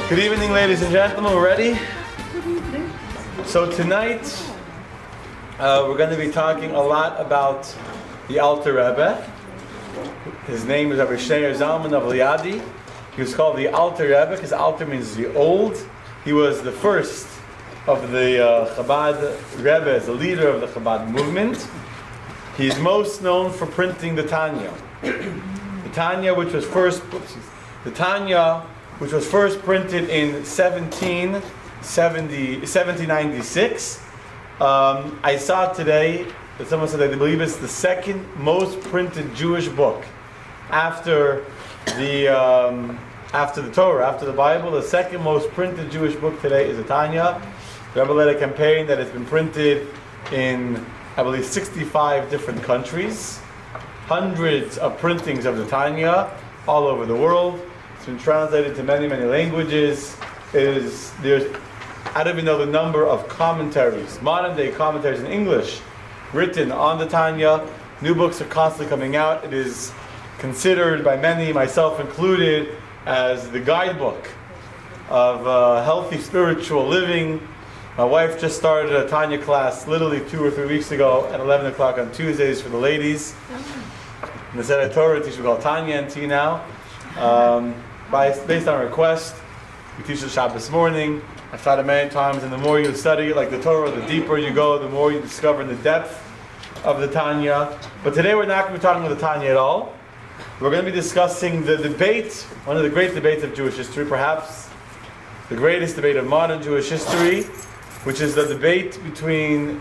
Good evening, ladies and gentlemen. We're ready? So tonight, we're going to be talking a lot about the Alter Rebbe. His name is Rabbi Shneur Zalman of Liadi. He was called the Alter Rebbe because Alter means the old. He was the first of the Chabad Rebbe, as the leader of the Chabad movement. He's most known for printing the Tanya. The Tanya, which was first printed in 1796. I saw today that someone said that they believe it's the second most printed Jewish book after the Torah, after the Bible. The second most printed Jewish book today is the Tanya. The Rebbe led a campaign that has been printed in, I believe, 65 different countries. Hundreds of printings of the Tanya all over the world. It's been translated to many, many languages. I don't even know the number of commentaries, modern day commentaries in English, written on the Tanya. New books are constantly coming out. It is considered by many, myself included, as the guidebook of healthy spiritual living. My wife just started a Tanya class literally 2 or 3 weeks ago at 11 o'clock on Tuesdays for the ladies. In the Seder Torah teacher we call Tanya and T now. Based on request, we teach the Shabbos morning. I've tried it many times, and the more you study it, like the Torah, the deeper you go, the more you discover the depth of the Tanya. But today we're not going to be talking about the Tanya at all. We're going to be discussing the debate, one of the great debates of Jewish history, perhaps the greatest debate of modern Jewish history, which is the debate between,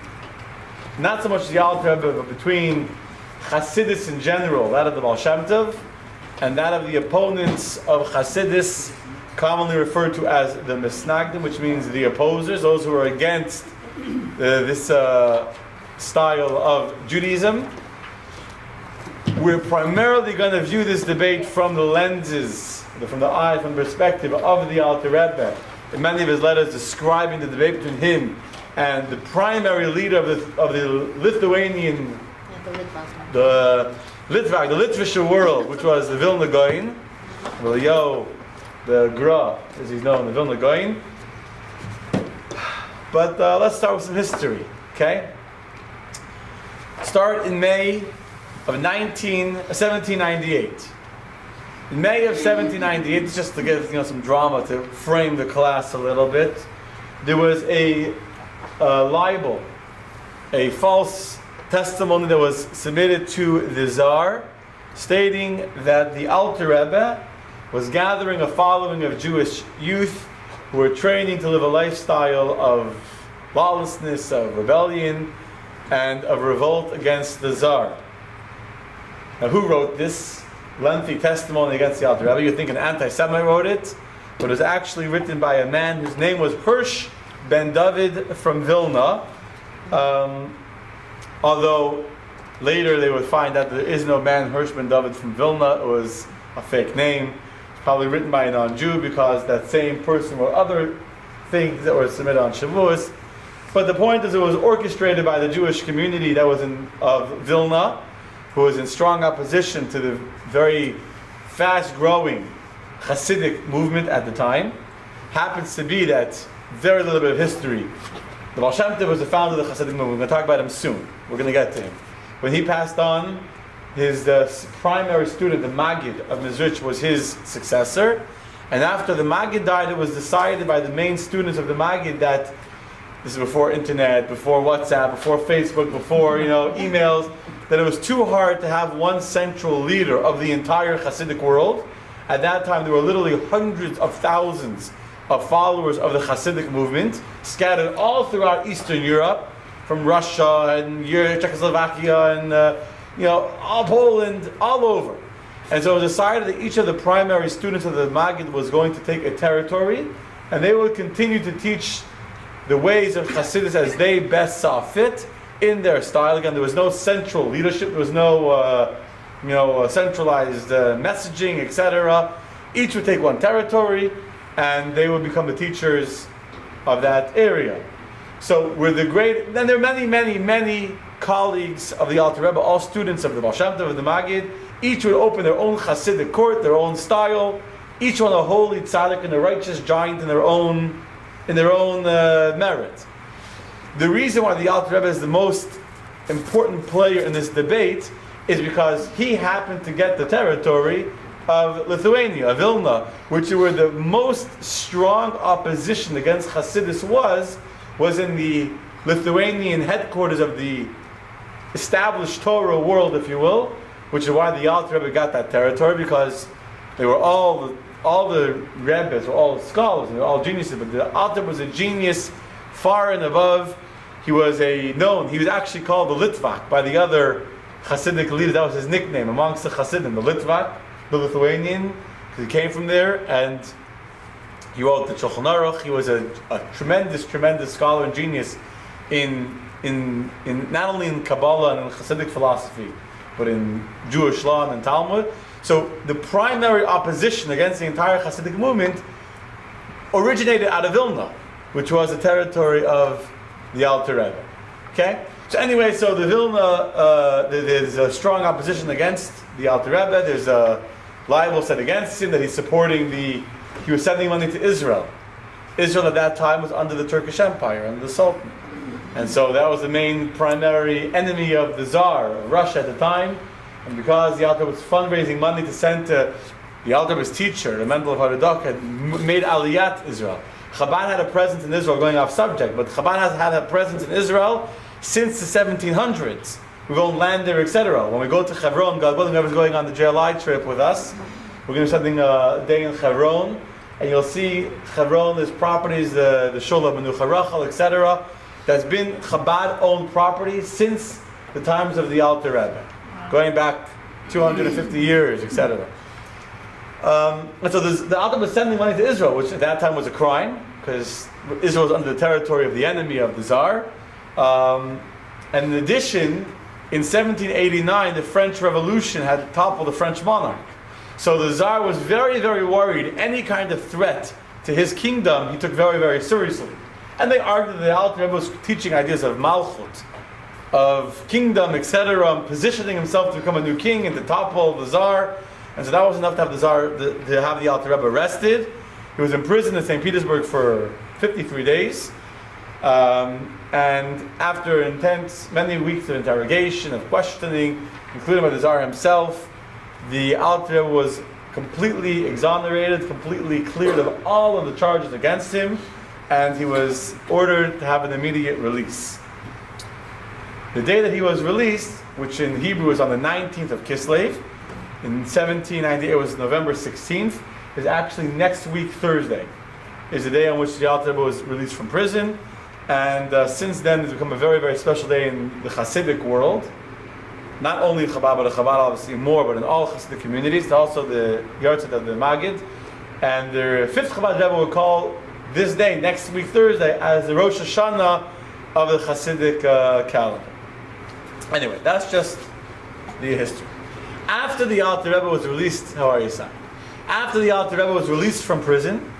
not so much the Alter Rebbe, but between Chassidus in general, that of the Baal Shem Tov, and that of the opponents of Chassidus, commonly referred to as the Misnagdim, which means the opposers, those who are against this style of Judaism. We're primarily going to view this debate from the lenses, from the eye, from the perspective of the Alter Rebbe. In many of his letters describing the debate between him and the primary leader of the Lithuanian, the Litvische world, which was the Vilna Gaon, the Gra, as he's known, the Vilna Gaon. But let's start with some history, okay? Start in May of 1798. In May of 1798, just to get some drama to frame the class a little bit, there was a libel, a false testimony that was submitted to the Tsar, stating that the Alter Rebbe was gathering a following of Jewish youth who were training to live a lifestyle of lawlessness, of rebellion, and of revolt against the Tsar. Now, who wrote this lengthy testimony against the Alter Rebbe? You think an anti-Semite wrote it, but it was actually written by a man whose name was Hirsch ben David from Vilna. Although later they would find that there is no man Hirsch ben David from Vilna. It was a fake name. It's probably written by a non-Jew because that same person wrote other things that were submitted on Shavuos. But the point is, it was orchestrated by the Jewish community that was of Vilna, who was in strong opposition to the very fast-growing Chassidic movement at the time. Happens to be that very little bit of history. The Baal Shem Tov was the founder of the Chassidic movement. We're going to talk about him soon. We're going to get to him. When he passed on, his primary student, the Maggid of Mizrich, was his successor. And after the Maggid died, it was decided by the main students of the Maggid that, this is before internet, before WhatsApp, before Facebook, before emails, that it was too hard to have one central leader of the entire Chassidic world. At that time, there were literally hundreds of thousands of followers of the Chassidic movement scattered all throughout Eastern Europe, from Russia and Czechoslovakia and all Poland, all over. And so it was decided that each of the primary students of the Maggid was going to take a territory, and they would continue to teach the ways of Chassidus as they best saw fit in their style. Again, there was no central leadership, there was no centralized messaging, etc. Each would take one territory, and they would become the teachers of that area. So then there are many, many, many colleagues of the Alter Rebbe, all students of the Baal Shem Tov, of the Maggid. Each would open their own Chassidic court, their own style, each one a holy tzaddik and a righteous giant in their own merit. The reason why the Alter Rebbe is the most important player in this debate is because he happened to get the territory of Lithuania, of Vilna, which were the most strong opposition against Hasidus was in the Lithuanian headquarters of the established Torah world, if you will, which is why the Alter Rebbe got that territory, because they were all the Rebbes were all scholars, and they were all geniuses, but the Alter was a genius far and above. He was actually called the Litvak by the other Chassidic leaders. That was his nickname amongst the Chassidim, the Litvak, the Lithuanian, because he came from there, and he wrote the Shulchan Aruch. He was a tremendous scholar and genius in not only in Kabbalah and in Chassidic philosophy, but in Jewish law and Talmud. So the primary opposition against the entire Chassidic movement originated out of Vilna, which was the territory of the Alter Rebbe. Okay? So anyway, so the Vilna, there's a strong opposition against the Alter Rebbe. There's a libel said against him that he was sending money to Israel. Israel at that time was under the Turkish Empire, under the Sultan. And so that was the main primary enemy of the Tsar, of Russia at the time. And because the Alter was fundraising money to send to the Alter Rebbe's teacher, the Mendel of Haradok, had made Aliyat Israel. Chabad had a presence in Israel, going off subject, but Chabad has had a presence in Israel since the 1700s. We've owned land there, etc. When we go to Hebron, God willing, whoever's going on the JLI trip with us, we're going to be spending a day in Hebron, and you'll see Hebron, there's properties, the Shul of Menucha Rachel, etc. That's been Chabad-owned property since the times of the Alter Rebbe, going back 250 years, etc. And so the Alter was sending money to Israel, which at that time was a crime, because Israel was under the territory of the enemy of the Tsar. And in addition, in 1789, the French Revolution had toppled the French monarch. So the Tsar was very, very worried. Any kind of threat to his kingdom, he took very, very seriously. And they argued that the Alter Rebbe was teaching ideas of Malchut, of kingdom, etc., positioning himself to become a new king and to topple the Tsar. And so that was enough to have the Tsar, to have the Alter Rebbe arrested. He was imprisoned in St. Petersburg for 53 days. And after many weeks of interrogation, of questioning, including by the Tsar himself, the Alter Rebbe was completely exonerated, completely cleared of all of the charges against him, and he was ordered to have an immediate release. The day that he was released, which in Hebrew is on the 19th of Kislev, in 1798 was November 16th, is actually next week Thursday, is the day on which the Alter Rebbe was released from prison. And since then, it's become a very, very special day in the Chassidic world. Not only in Chabad, but in Chabad obviously more, but in all Chassidic communities. It's also the Yartzeit of the Magid. And the fifth Chabad Rebbe will call this day, next week Thursday, as the Rosh Hashanah of the Chassidic calendar. Anyway, that's just the history. After the Alter Rebbe was released, how are you, son? After the Alter Rebbe was released from prison,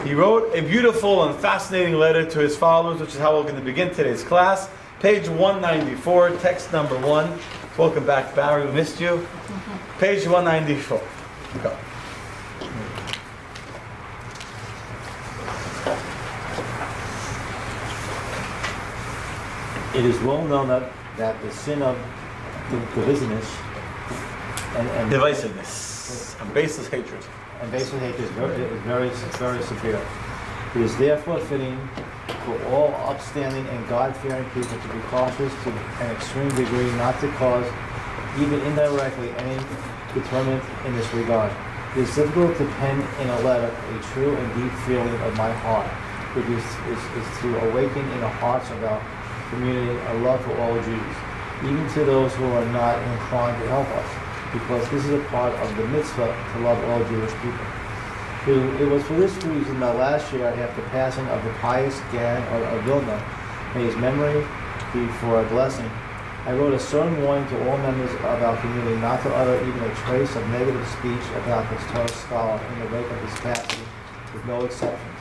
he wrote a beautiful and fascinating letter to his followers, which is how we're going to begin today's class. Page 194, text number 1. Welcome back, Barry. We missed you. Page 194. Go. It is well known that the sin of divisiveness and divisiveness and baseless hatred. And baseless hatred is very severe. It is therefore fitting for all upstanding and God-fearing people to be cautious to an extreme degree, not to cause, even indirectly, any determinant in this regard. It is difficult to pen in a letter a true and deep feeling of my heart, which is to awaken in the hearts of our community a love for all Jews, even to those who are not inclined to help us, because this is a part of the mitzvah to love all Jewish people. It was for this reason that last year, after passing of the pious Gan of Vilna, may his memory be for a blessing, I wrote a stern warning to all members of our community not to utter even a trace of negative speech about this Torah scholar in the wake of his passing, with no exceptions.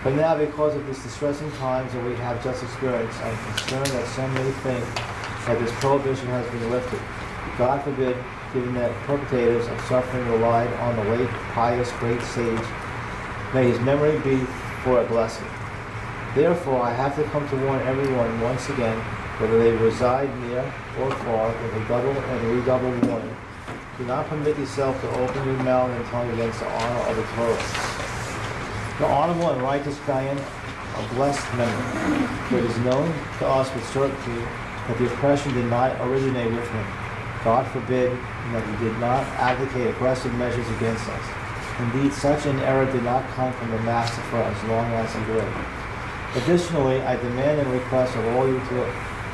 But now, because of these distressing times that we have just experienced, I am concerned that some may think that this prohibition has been lifted. God forbid, given that perpetrators of suffering relied on the late pious great sage, may his memory be for a blessing. Therefore, I have to come to warn everyone once again, whether they reside near or far, with a double and redoubled warning. Do not permit yourself to open your mouth and tongue against the honor of the Torah. The honorable and righteous Dayan, a blessed memory, for it is known to us with certainty that the oppression did not originate with him. God forbid that he did not advocate aggressive measures against us. Indeed, such an error did not come from the Master for as long as he lived. Additionally, I demand and request of all you to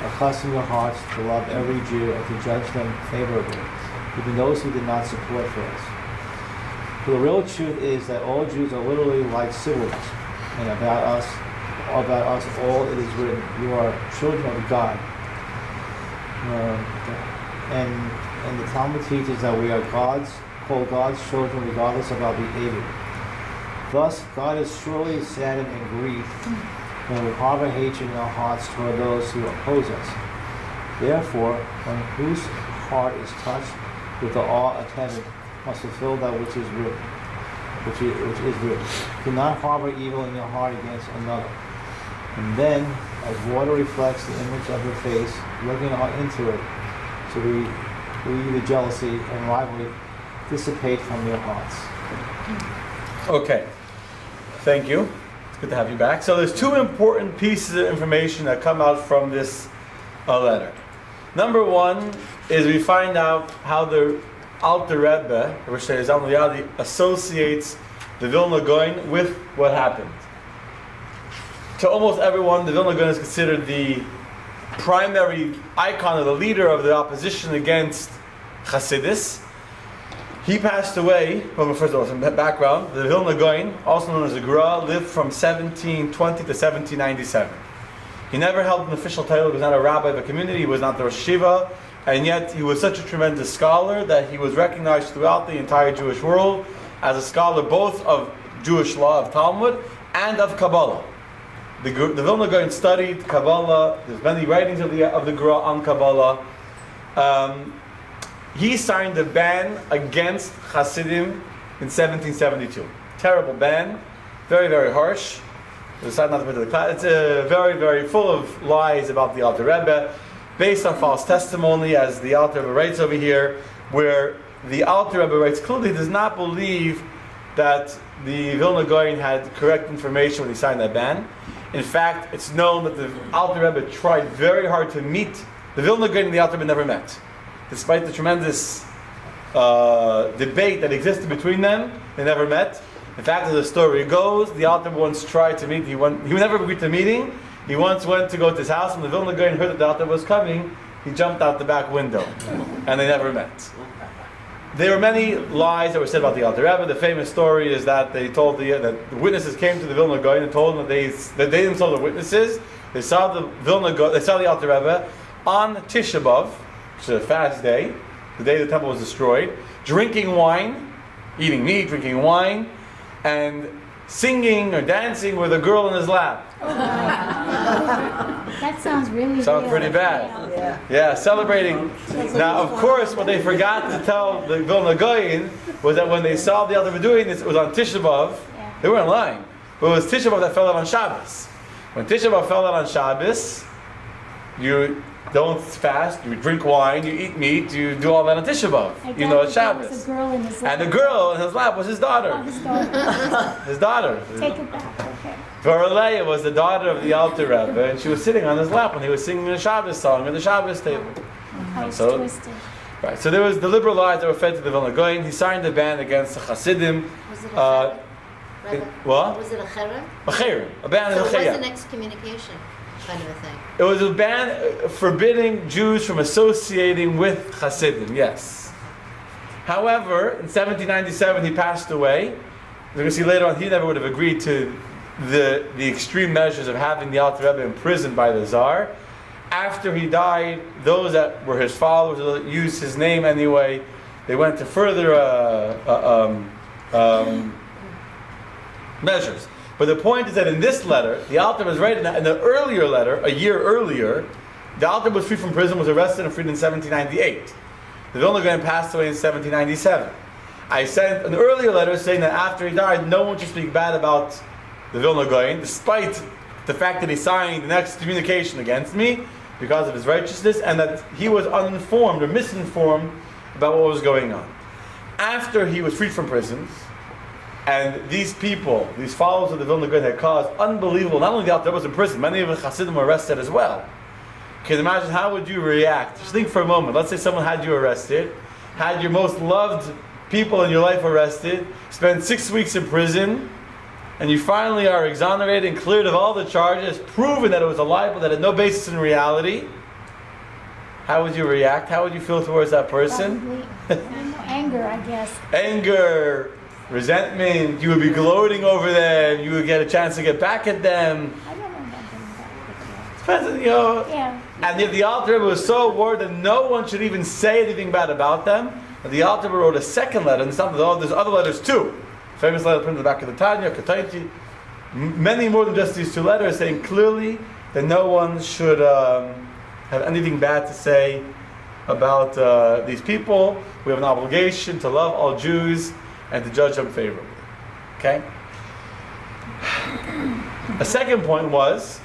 accustom your hearts to love every Jew and to judge them favorably, even those who did not support for us. For the real truth is that all Jews are literally like siblings, and about us all it is written, you are children of God. And the Talmud teaches that we are called God's children regardless of our behavior. Thus, God is surely saddened and grieved when we harbor hatred in our hearts toward those who oppose us. Therefore, one whose heart is touched with the awe of heaven must fulfill that which is written. Which is written. Do not harbor evil in your heart against another. And then, as water reflects the image of your face, looking into it, so we the jealousy and rivalry dissipate from your hearts. Okay, thank you. It's good to have you back. So there's two important pieces of information that come out from this letter. Number one is we find out how the Alter Rebbe, which is associates the Vilna Gaon with what happened. To almost everyone, the Vilna Gaon is considered the primary icon or the leader of the opposition against Chassidus. He passed away, well, first of all, some background. The Vilna Gaon, also known as the Gra, lived from 1720 to 1797. He never held an official title. He was not a rabbi of a community. He was not the Rosh Yeshiva. And yet he was such a tremendous scholar that he was recognized throughout the entire Jewish world as a scholar both of Jewish law, of Talmud, and of Kabbalah. The Vilna Gaon studied Kabbalah. There's many writings of the Gra on Kabbalah. He signed a ban against Hasidim in 1772. Terrible ban, very, very harsh. I decided not to put it in the class. It's very, very full of lies about the Alter Rebbe, based on false testimony, as the Alter Rebbe writes over here, where the Alter Rebbe writes clearly he does not believe that the Vilna Gaon had correct information when he signed that ban. In fact, it's known that the Alter Rebbe tried very hard to meet. The Vilna Gaon and the Alter Rebbe never met. Despite the tremendous debate that existed between them, they never met. In fact, as the story goes, the Alter Rebbe once tried to meet. He never agreed to meeting. He once went to go to his house, and the Vilna Gaon heard that the Alter Rebbe was coming. He jumped out the back window, and they never met. There were many lies that were said about the Alter Rebbe. The famous story is that they told that the witnesses came to the Vilna Gaon and told them that they themselves were witnesses. They saw the Alter Rebbe on Tisha B'Av, which is a fast day, the day the temple was destroyed, drinking wine, eating meat, drinking wine, and singing or dancing with a girl in his lap. That sounds really Sounds real. pretty bad. Yeah, celebrating. Now, of course, what they forgot to tell the Vilna Gaon was that when they saw the Alter Rebbe doing this, it was on Tisha B'Av. They weren't lying. But it was Tisha B'Av that fell out on Shabbos. When Tisha B'Av fell out on Shabbos, you don't fast, you drink wine, you eat meat, you do all that on Tisha B'Av. You know it's Shabbos. Was a girl in his lap. And the girl in his lap was his daughter. Oh, his daughter. His daughter. Take it back, okay. Varaleya was the daughter of the Alter Rebbe, and she was sitting on his lap when he was singing the Shabbos song at the Shabbos table. How it's So- twisted. Right. So there was the liberal lies that were fed to the Vilna Gaon. He signed a ban against the Hasidim. Was it a cherem? Rabbi? What? Was it a cherem? A cherem, a ban So of it was a an excommunication kind of a thing. It was a ban forbidding Jews from associating with Hasidim, yes. However, in 1797 he passed away. We're going to see later on he never would have agreed to the extreme measures of having the Alter Rebbe imprisoned by the Tsar. After he died, those that were his followers, that used his name anyway, they went to further measures. But the point is that in this letter, the Alter was right in the earlier letter, a year earlier, the Alter was free from prison, was arrested and freed in 1798. The Vilna Gaon passed away in 1797. I sent an earlier letter saying that after he died, no one should speak bad about the Vilna Gaon, despite the fact that he signed an excommunication against me because of his righteousness, and that he was uninformed or misinformed about what was going on. After he was freed from prisons, and these people, these followers of the Vilna Gaon, had caused unbelievable, not only the Alter Rebbe was in prison, many of the Chassidim were arrested as well. Can you imagine how would you react? Just think for a moment. Let's say someone had you arrested, had your most loved people in your life arrested, spent 6 weeks in prison, and you finally are exonerated and cleared of all the charges, proven that it was a libel that had no basis in reality. How would you react? How would you feel towards that person? Probably anger, I guess. Anger, resentment, you would be gloating over them, you would get a chance to get back at them. I don't know about getting back. Depends on, you know. Yeah. And if the Alter Rebbe was so worried that no one should even say anything bad about them, the Alter Rebbe wrote a second letter, and it's not, there's other letters too. Famous letter printed in the back of the Tanya, Kataiti, many more than just these two letters, saying clearly that no one should have anything bad to say about these people. We have an obligation to love all Jews and to judge them favorably. Okay? A second point was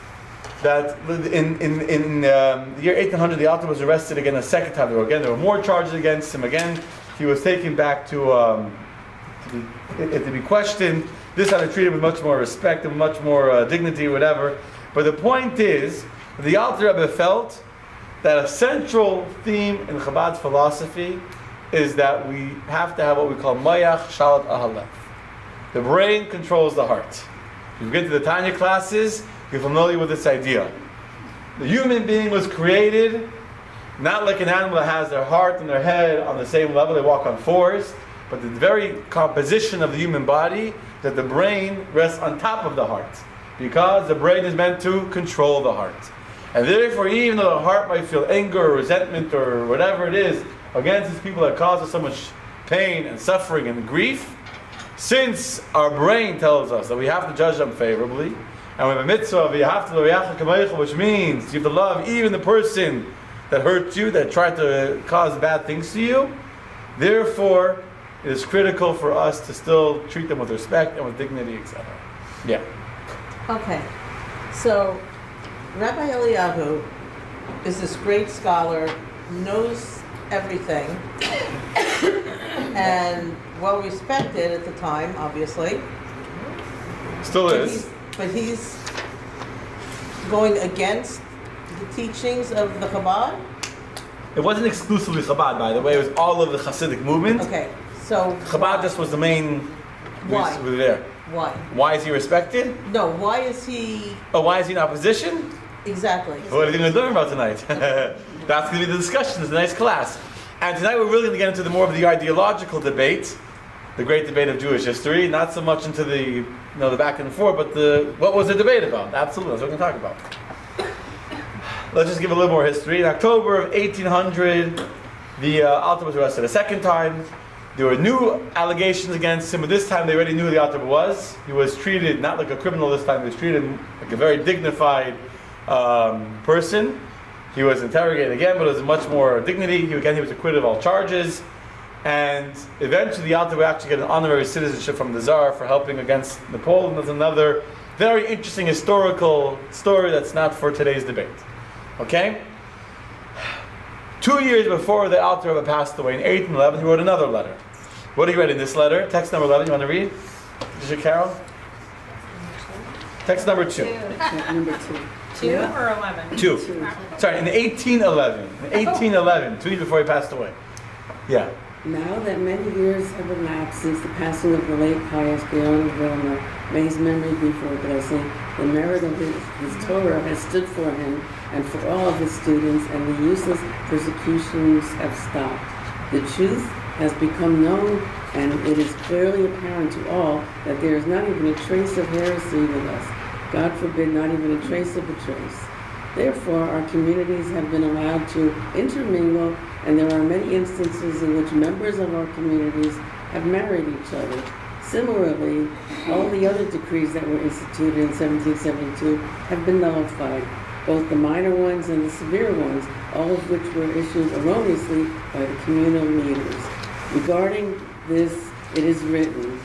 that in the year 1800, the Alter was arrested again a second time. There were more charges against him. Again, he was taken back to be questioned. This time they treated him with much more respect and much more dignity, whatever. But the point is, the Alter Rebbe felt that a central theme in Chabad's philosophy is that we have to have what we call Mayach Shalat Ahalef. The brain controls the heart. If you get to the Tanya classes, you're familiar with this idea. The human being was created not like an animal that has their heart and their head on the same level, they walk on fours, but the very composition of the human body, that the brain rests on top of the heart, because the brain is meant to control the heart. And therefore, even though the heart might feel anger or resentment or whatever it is against these people that cause us so much pain and suffering and grief, since our brain tells us that we have to judge them favorably, and we have a mitzvah of which means you have to love even the person that hurt you, that tried to cause bad things to you, therefore it is critical for us to still treat them with respect and with dignity, etc. Yeah. Okay, so Rabbi Eliyahu is this great scholar, knows everything, and well respected at the time, obviously. Still is. But he's going against the teachings of the Chabad? It wasn't exclusively Chabad, by the way. It was all of the Chassidic movement. Okay, so Chabad just was the main. Why? Was there. Why? Why is he respected? No, why is he... Oh, why is he in opposition? Exactly. What are you going to learn about tonight? That's going to be the discussion. It's a nice class. And tonight we're really going to get into the more of the ideological debate, the great debate of Jewish history, not so much into the the back and forth, but what was the debate about? Absolutely, that's what we're going to talk about. Let's just give a little more history. In October of 1800, the Alter was arrested a second time. There were new allegations against him, but this time they already knew who the Alter was. He was treated not like a criminal this time, he was treated like a very dignified person. He was interrogated again, but with much more dignity. He was acquitted of all charges. And eventually the Alter would actually get an honorary citizenship from the Tsar for helping against Napoleon. There's another very interesting historical story that's not for today's debate. Okay? 2 years before the Alter Rebbe passed away, in 1811, he wrote another letter. What do you read in this letter? Text number 11, you want to read? Is it Carol? Text number 2. Number 2. 2 or 11? 2. Sorry, in 1811. In 1811, 2 years before he passed away. Yeah. Now that many years have elapsed since the passing of the late pious Gaon of Vilna, may his memory be for a blessing, the merit of his Torah has stood for him and for all of his students, and the useless persecutions have stopped. The truth has become known, and it is clearly apparent to all that there is not even a trace of heresy with us. God forbid, not even a trace of a trace. Therefore, our communities have been allowed to intermingle, and there are many instances in which members of our communities have married each other. Similarly, all the other decrees that were instituted in 1772 have been nullified. both the minor ones and the severe ones, all of which were issued erroneously by the communal leaders. Regarding this, it is written,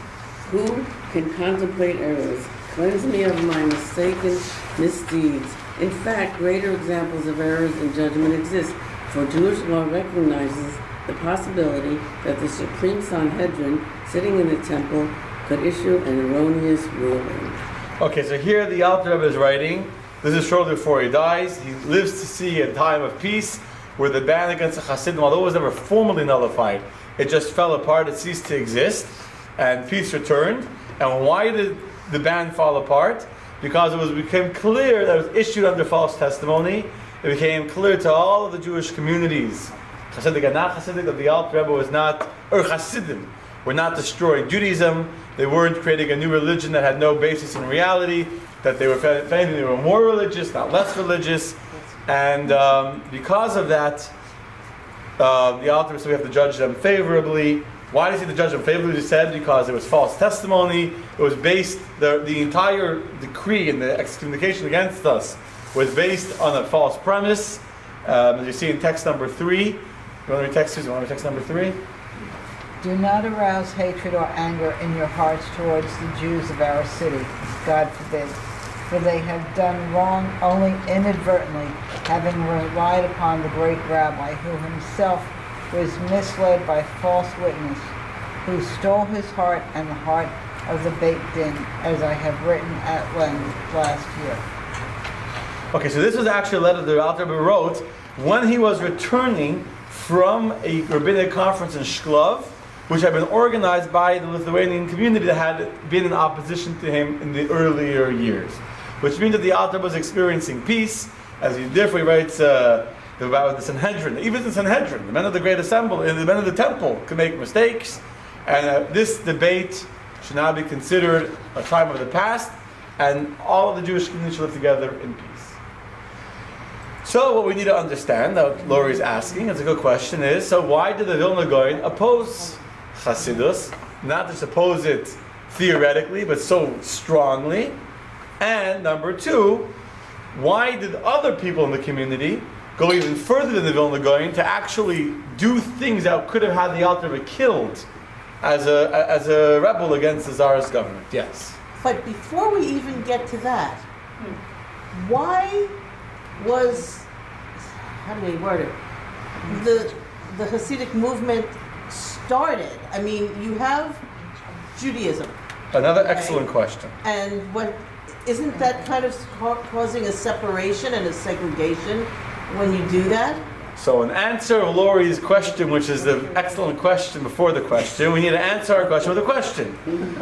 "Who can contemplate errors? Cleanse me of my mistaken misdeeds." In fact, greater examples of errors in judgment exist, for Jewish law recognizes the possibility that the Supreme Sanhedrin, sitting in the temple, could issue an erroneous ruling. Okay, so here the Alter Rebbe is writing. This is shortly before he dies. He lives to see a time of peace where the ban against the Hasidim, although it was never formally nullified, it just fell apart, it ceased to exist, and peace returned. And why did the ban fall apart? Because it became clear that it was issued under false testimony. It became clear to all of the Jewish communities, Chassidic and not Chassidic, that the Alter Rebbe was not, or Hasidim, were not destroying Judaism. They weren't creating a new religion that had no basis in reality, that they were, if anything, they were more religious, not less religious. And because of that, the Alter Rebbe said we have to judge them favorably. Why does he have to judge them favorably? He said because it was false testimony. It was based, the entire decree and the excommunication against us was based on a false premise. As you see in text number 3. You want to read text 2? You want to read text number 3? Do not arouse hatred or anger in your hearts towards the Jews of our city, God forbid, for they have done wrong only inadvertently, having relied upon the great rabbi, who himself was misled by false witness, who stole his heart and the heart of the Beit Din, as I have written at length last year. Okay, so this was actually a letter that the Alter Rebbe wrote when he was returning from a rabbinic conference in Shklov, which had been organized by the Lithuanian community that had been in opposition to him in the earlier years. Which means that the Alter Rebbe was experiencing peace, as he therefore writes about the Sanhedrin. Even the Sanhedrin, the men of the Great Assembly, the men of the Temple, could make mistakes, and this debate should now be considered a time of the past, and all of the Jewish community should live together in peace. So what we need to understand, that Lori is asking, it's a good question, is, so why did the Vilna Gaon oppose Hasidus? Not just oppose it theoretically, but so strongly. And number 2, why did other people in the community go even further than the Vilna Gaon to actually do things that could have had the Alter Rebbe killed as a rebel against the Tsarist government? Yes. But before we even get to that, why was, how do we word it, the Hasidic movement started? I mean, you have Judaism. Another excellent question. And what, isn't that kind of causing a separation and a segregation when you do that? So in answer of Lori's question, which is the excellent question before the question, we need to answer our question with a question.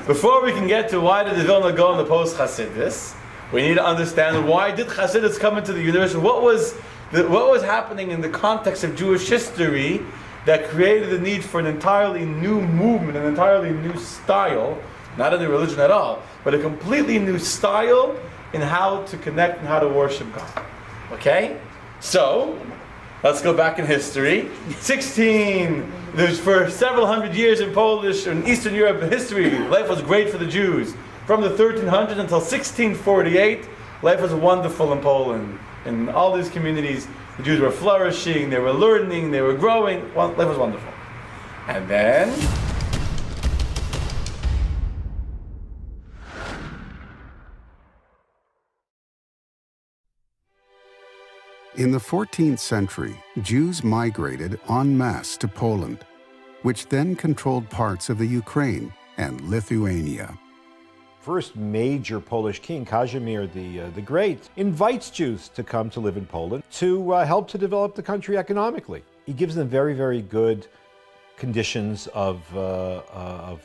Before we can get to why did the Vilna Gaon oppose Hasidus, we need to understand why did Hasidus come into the universe? What was happening in the context of Jewish history that created the need for an entirely new movement, an entirely new style, not a new religion at all, but a completely new style in how to connect and how to worship God. Okay? So, let's go back in history. There's for several hundred years in Polish and Eastern Europe history, life was great for the Jews. From the 1300s until 1648, life was wonderful in Poland. In all these communities, the Jews were flourishing, they were learning, they were growing. Life was wonderful. And then in the 14th century, Jews migrated en masse to Poland, which then controlled parts of the Ukraine and Lithuania. First major Polish king, Kazimir the Great, invites Jews to come to live in Poland to help to develop the country economically. He gives them very, very good conditions of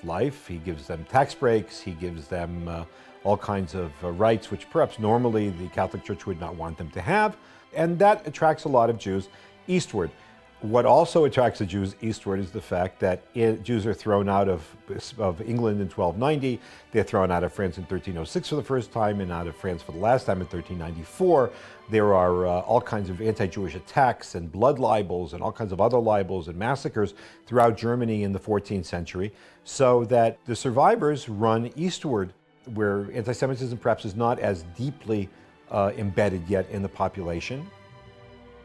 life. He gives them tax breaks. He gives them all kinds of rights which perhaps normally the Catholic Church would not want them to have. And that attracts a lot of Jews eastward. What also attracts the Jews eastward is the fact that Jews are thrown out of England in 1290, they're thrown out of France in 1306 for the first time, and out of France for the last time in 1394. There are all kinds of anti-Jewish attacks and blood libels and all kinds of other libels and massacres throughout Germany in the 14th century, so that the survivors run eastward, where anti-Semitism perhaps is not as deeply embedded yet in the population.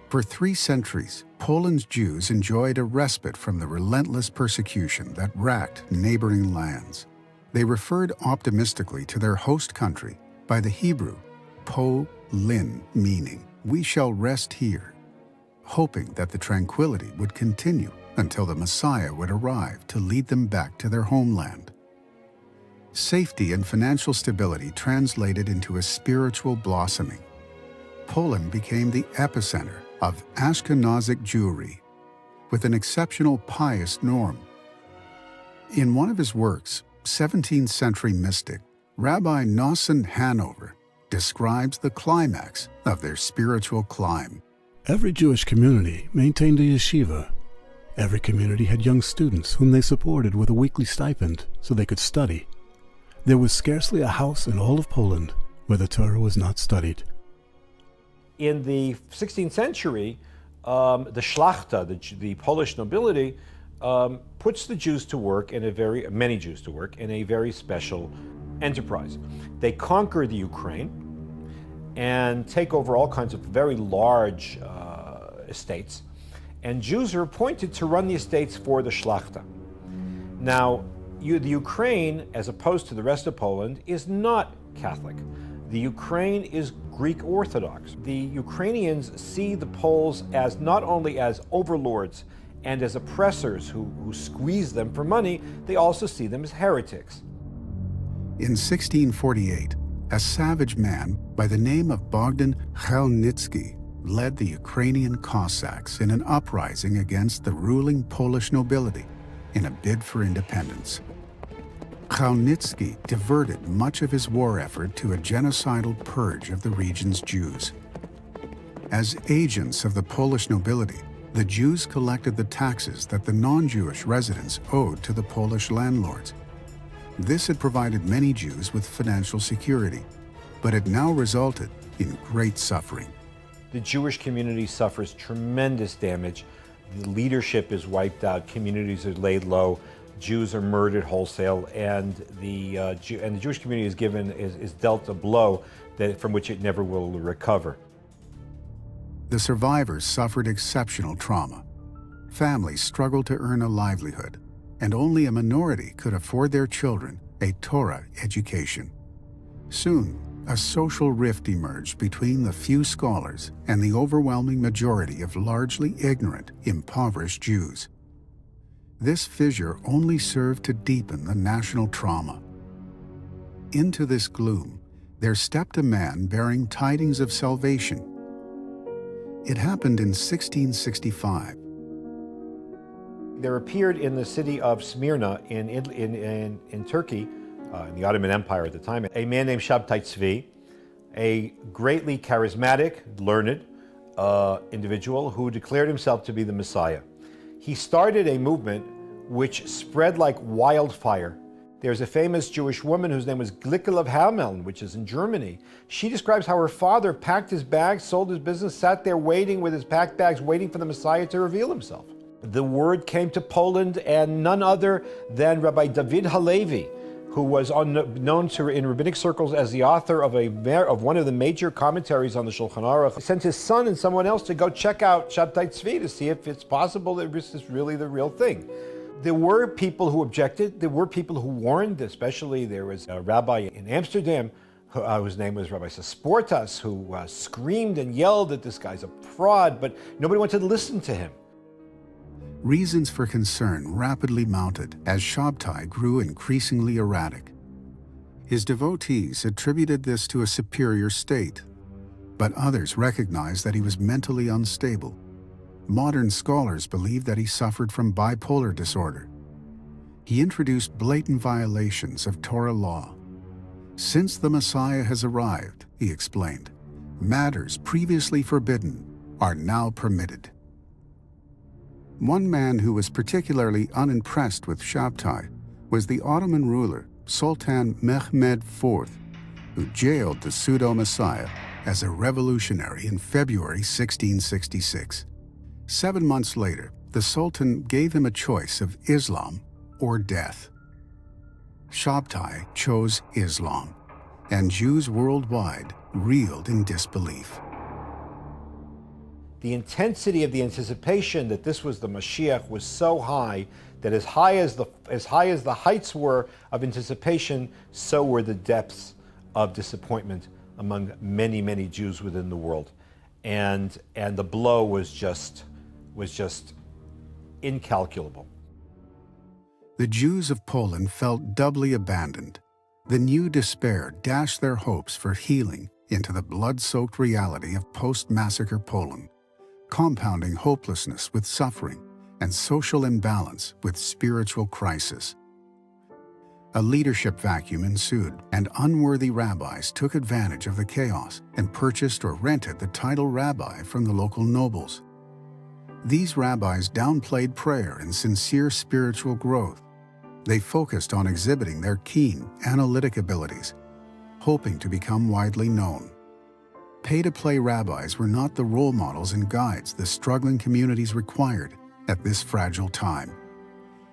For 3 centuries, Poland's Jews enjoyed a respite from the relentless persecution that racked neighboring lands. They referred optimistically to their host country by the Hebrew po-lin, meaning "we shall rest here," hoping that the tranquility would continue until the Messiah would arrive to lead them back to their homeland. Safety and financial stability translated into a spiritual blossoming. Poland became the epicenter of Ashkenazic Jewry, with an exceptional pious norm. In one of his works, 17th century mystic Rabbi Nosson Hanover describes the climax of their spiritual climb. Every Jewish community maintained a yeshiva. Every community had young students whom they supported with a weekly stipend so they could study. There was scarcely a house in all of Poland where the Torah was not studied. In the 16th century, the Szlachta, the Polish nobility, puts the Jews to work many Jews to work in a very special enterprise. They conquer the Ukraine and take over all kinds of very large estates, and Jews are appointed to run the estates for the Szlachta. Now, the Ukraine, as opposed to the rest of Poland, is not Catholic. The Ukraine is Greek Orthodox. The Ukrainians see the Poles as not only as overlords and as oppressors who squeeze them for money, they also see them as heretics. In 1648, a savage man by the name of Bogdan Chmelnytsky led the Ukrainian Cossacks in an uprising against the ruling Polish nobility in a bid for independence. Chmelnytsky diverted much of his war effort to a genocidal purge of the region's Jews. As agents of the Polish nobility, the Jews collected the taxes that the non-Jewish residents owed to the Polish landlords. This had provided many Jews with financial security, but it now resulted in great suffering. The Jewish community suffers tremendous damage. The leadership is wiped out, communities are laid low, Jews are murdered wholesale, and the Jewish community is dealt a blow from which it never will recover. The survivors suffered exceptional trauma. Families struggled to earn a livelihood, and only a minority could afford their children a Torah education. Soon, a social rift emerged between the few scholars and the overwhelming majority of largely ignorant, impoverished Jews. This fissure only served to deepen the national trauma. Into this gloom, there stepped a man bearing tidings of salvation. It happened in 1665. There appeared in the city of Smyrna in Turkey, in the Ottoman Empire at the time, a man named Shabtai Tzvi, a greatly charismatic, learned individual who declared himself to be the Messiah. He started a movement which spread like wildfire. There's a famous Jewish woman whose name was Glickel of Hameln, which is in Germany. She describes how her father packed his bags, sold his business, sat there waiting with his packed bags, waiting for the Messiah to reveal himself. The word came to Poland, and none other than Rabbi David Halevi, who was known in rabbinic circles as the author of one of the major commentaries on the Shulchan Aruch, sent his son and someone else to go check out Shabtai Tzvi to see if it's possible that this is really the real thing. There were people who objected. There were people who warned, especially there was a rabbi in Amsterdam whose name was Rabbi Sasportas, who screamed and yelled that this guy's a fraud, but nobody wanted to listen to him. Reasons for concern rapidly mounted as Shabtai grew increasingly erratic. His devotees attributed this to a superior state, but others recognized that he was mentally unstable. Modern scholars believe that he suffered from bipolar disorder. He introduced blatant violations of Torah law. Since the Messiah has arrived, he explained, matters previously forbidden are now permitted. One man who was particularly unimpressed with Shabtai was the Ottoman ruler Sultan Mehmed IV, who jailed the pseudo-Messiah as a revolutionary in February 1666. 7 months later, the Sultan gave him a choice of Islam or death. Shabtai chose Islam, and Jews worldwide reeled in disbelief. The intensity of the anticipation that this was the Mashiach was so high that as high as the heights were of anticipation, so were the depths of disappointment among many, many Jews within the world. And the blow was just incalculable. The Jews of Poland felt doubly abandoned. The new despair dashed their hopes for healing into the blood-soaked reality of post-massacre Poland, compounding hopelessness with suffering and social imbalance with spiritual crisis. A leadership vacuum ensued, and unworthy rabbis took advantage of the chaos and purchased or rented the title rabbi from the local nobles. These rabbis downplayed prayer and sincere spiritual growth. They focused on exhibiting their keen, analytic abilities, hoping to become widely known. Pay-to-play rabbis were not the role models and guides the struggling communities required at this fragile time.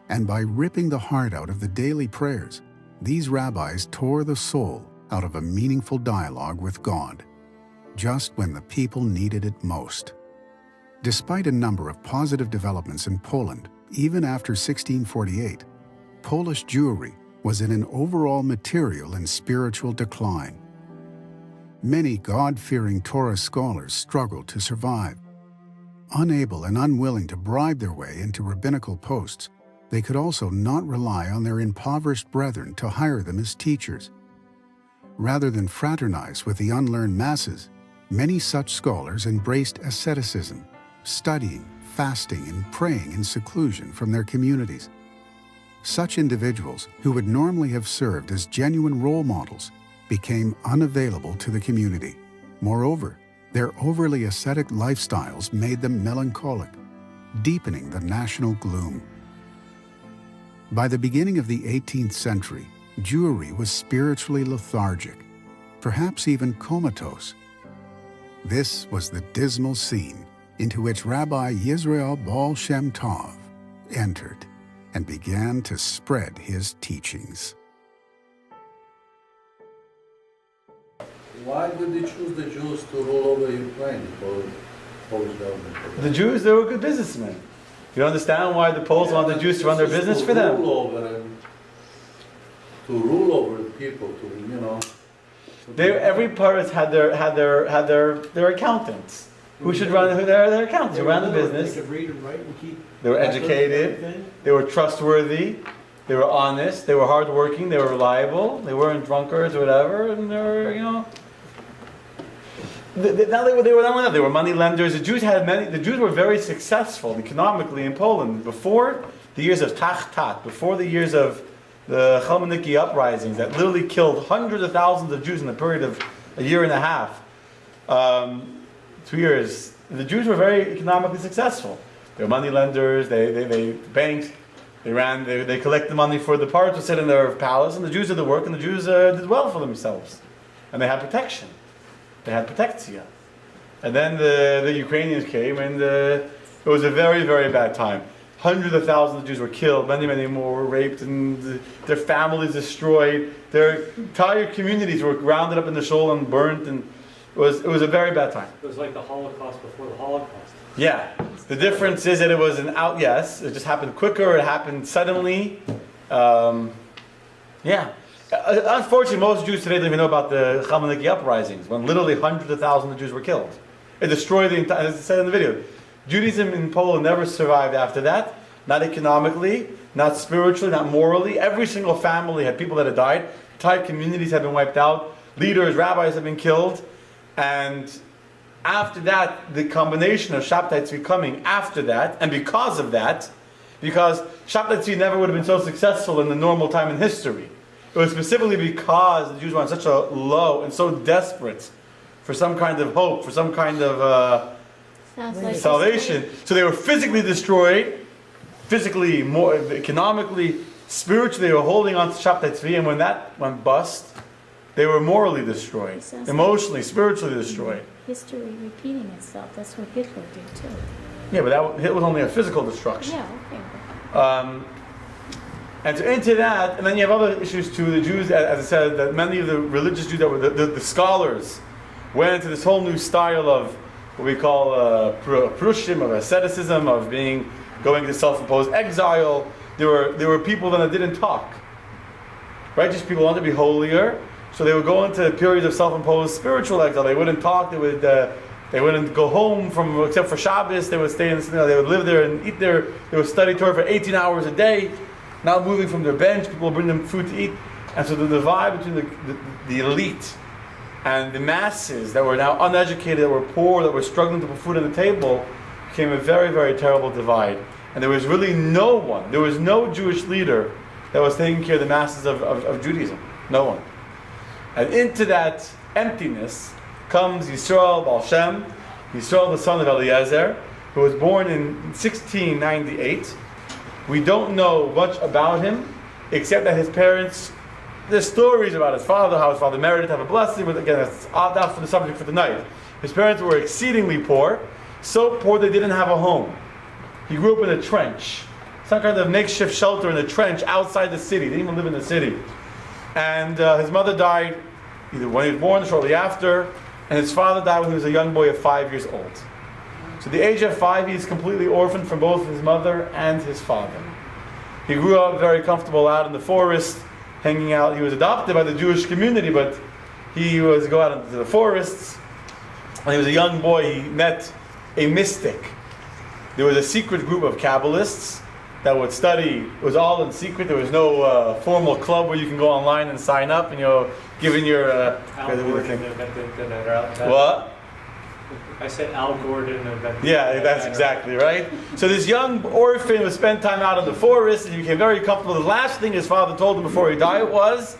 And by ripping the heart out of the daily prayers, these rabbis tore the soul out of a meaningful dialogue with God, just when the people needed it most. Despite a number of positive developments in Poland, even after 1648, Polish Jewry was in an overall material and spiritual decline. Many God-fearing Torah scholars struggled to survive. Unable and unwilling to bribe their way into rabbinical posts, they could also not rely on their impoverished brethren to hire them as teachers. Rather than fraternize with the unlearned masses, many such scholars embraced asceticism, studying, fasting, and praying in seclusion from their communities. Such individuals, who would normally have served as genuine role models, became unavailable to the community. Moreover, their overly ascetic lifestyles made them melancholic, deepening the national gloom. By the beginning of the 18th century, Jewry was spiritually lethargic, perhaps even comatose. This was the dismal scene into which Rabbi Yisrael Baal Shem Tov entered and began to spread his teachings. Why did they choose the Jews to rule over Ukraine, the Polish government? The Jews, they were good businessmen. You don't understand why the Poles want the Jews to run their business for them? To rule over the people, Every part had their accountants. Who should run their accountants? Who ran the business? They could read and write and keep. They were educated. They were trustworthy. They were honest. They were hardworking. They were reliable. They weren't drunkards or whatever. And they were, They were money lenders. The Jews were very successful economically in Poland before the years of Tachtat, before the years of the Chalmaniki uprisings that literally killed hundreds of thousands of Jews in a period of a year and a half. 2 years. The Jews were very economically successful. They were money lenders. They banked. They collected money for the Pars to sit in their palace, and the Jews did the work, and the Jews did well for themselves, and they had protection. They had protectia. And then the Ukrainians came, and it was a very, very bad time. Hundreds of thousands of Jews were killed, many, many more were raped, and their families destroyed. Their entire communities were grounded up in the shoal and burnt, and it was a very bad time. It was like the Holocaust before the Holocaust. Yeah. The difference is that it was it just happened quicker, it happened suddenly. Unfortunately, most Jews today don't even know about the Chalmaniki uprisings, when literally hundreds of thousands of Jews were killed. It destroyed the entire, as I said in the video, Judaism in Poland never survived after that, not economically, not spiritually, not morally. Every single family had people that had died, entire communities had been wiped out, leaders, rabbis had been killed, and after that, the combination of Shabtai Tzvi coming after that, and because of that, because Shabtai Tzvi never would have been so successful in the normal time in history. It was specifically because the Jews were on such a low and so desperate for some kind of hope, for some kind of salvation. So they were physically destroyed, physically, more economically, spiritually. They were holding on to Shabtai Tzvi, and when that went bust, they were morally destroyed, emotionally, spiritually destroyed. History repeating itself. That's what Hitler did too. Yeah, but it was only a physical destruction. Yeah, okay. And so into that, and then you have other issues too. The Jews, as I said, that many of the religious Jews that were the scholars went into this whole new style of what we call prushim, of asceticism, of going into self-imposed exile. There were people that didn't talk. Righteous people wanted to be holier, so they would go into periods of self-imposed spiritual exile. They wouldn't talk. They wouldn't go home except for Shabbos. They would stay in. They would live there and eat there. They would study Torah for 18 hours a day. Not moving from their bench, people would bring them food to eat, and so the divide between the elite and the masses that were now uneducated, that were poor, that were struggling to put food on the table, became a very, very terrible divide. And there was really no one. There was no Jewish leader that was taking care of the masses of Judaism. No one. And into that emptiness comes Yisrael Baal Shem, Yisrael the son of Eliezer, who was born in 1698. We don't know much about him, except that his parents, there's stories about his father, how his father merited to have a blessing, but again, that's for the subject for tonight. His parents were exceedingly poor, so poor they didn't have a home. He grew up in a trench, some kind of makeshift shelter in a trench outside the city. He didn't even live in the city. And his mother died either when he was born or shortly after, and his father died when he was a young boy of 5 years old. So at the age of 5, he's completely orphaned from both his mother and his father. He grew up very comfortable out in the forest, hanging out. He was adopted by the Jewish community, but he was go out into the forests. When he was a young boy, he met a mystic. There was a secret group of Kabbalists that would study. It was all in secret. There was no formal club where you can go online and sign up and give in your... What? I said Al Gore didn't invent it. Yeah, that's exactly right. So this young orphan would spend time out in the forest and he became very comfortable. The last thing his father told him before he died was,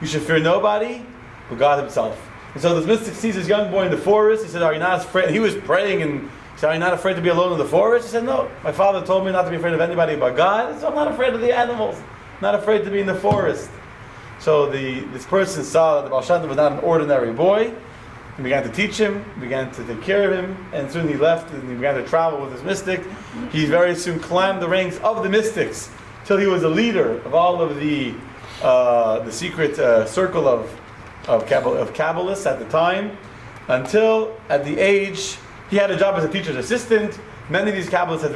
you should fear nobody but God himself. And so this mystic sees this young boy in the forest. He said, are you not afraid? And he was praying and he said, are you not afraid to be alone in the forest? He said, no. My father told me not to be afraid of anybody but God, so I'm not afraid of the animals. I'm not afraid to be in the forest. So this person saw that the Baal Shem Tov was not an ordinary boy. He began to teach him, began to take care of him, and soon he left and he began to travel with this mystic. He very soon climbed the ranks of the mystics till he was a leader of all of the secret circle of Kabbalists at the time, until at the age, he had a job as a teacher's assistant. Many of these Kabbalists had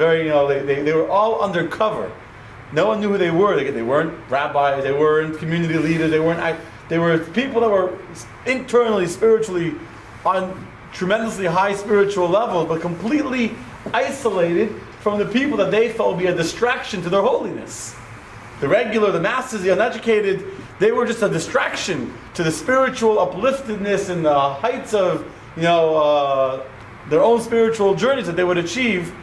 they were all undercover. No one knew who they were. They weren't rabbis, they weren't community leaders, they were people that were internally, spiritually, on tremendously high spiritual levels, but completely isolated from the people that they felt would be a distraction to their holiness. The masses, the uneducated, they were just a distraction to the spiritual upliftedness and the heights of, their own spiritual journeys that they would achieve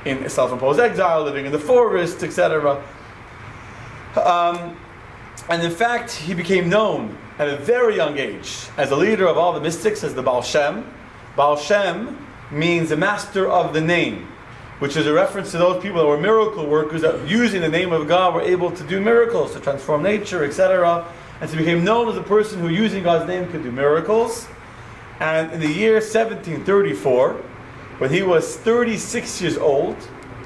in self-imposed exile, living in the forest, etc. And in fact, he became known at a very young age as a leader of all the mystics, as the Baal Shem. Baal Shem means the master of the name, which is a reference to those people that were miracle workers that using the name of God were able to do miracles, to transform nature, etc. And so he became known as a person who using God's name could do miracles. And in the year 1734, when he was 36 years old,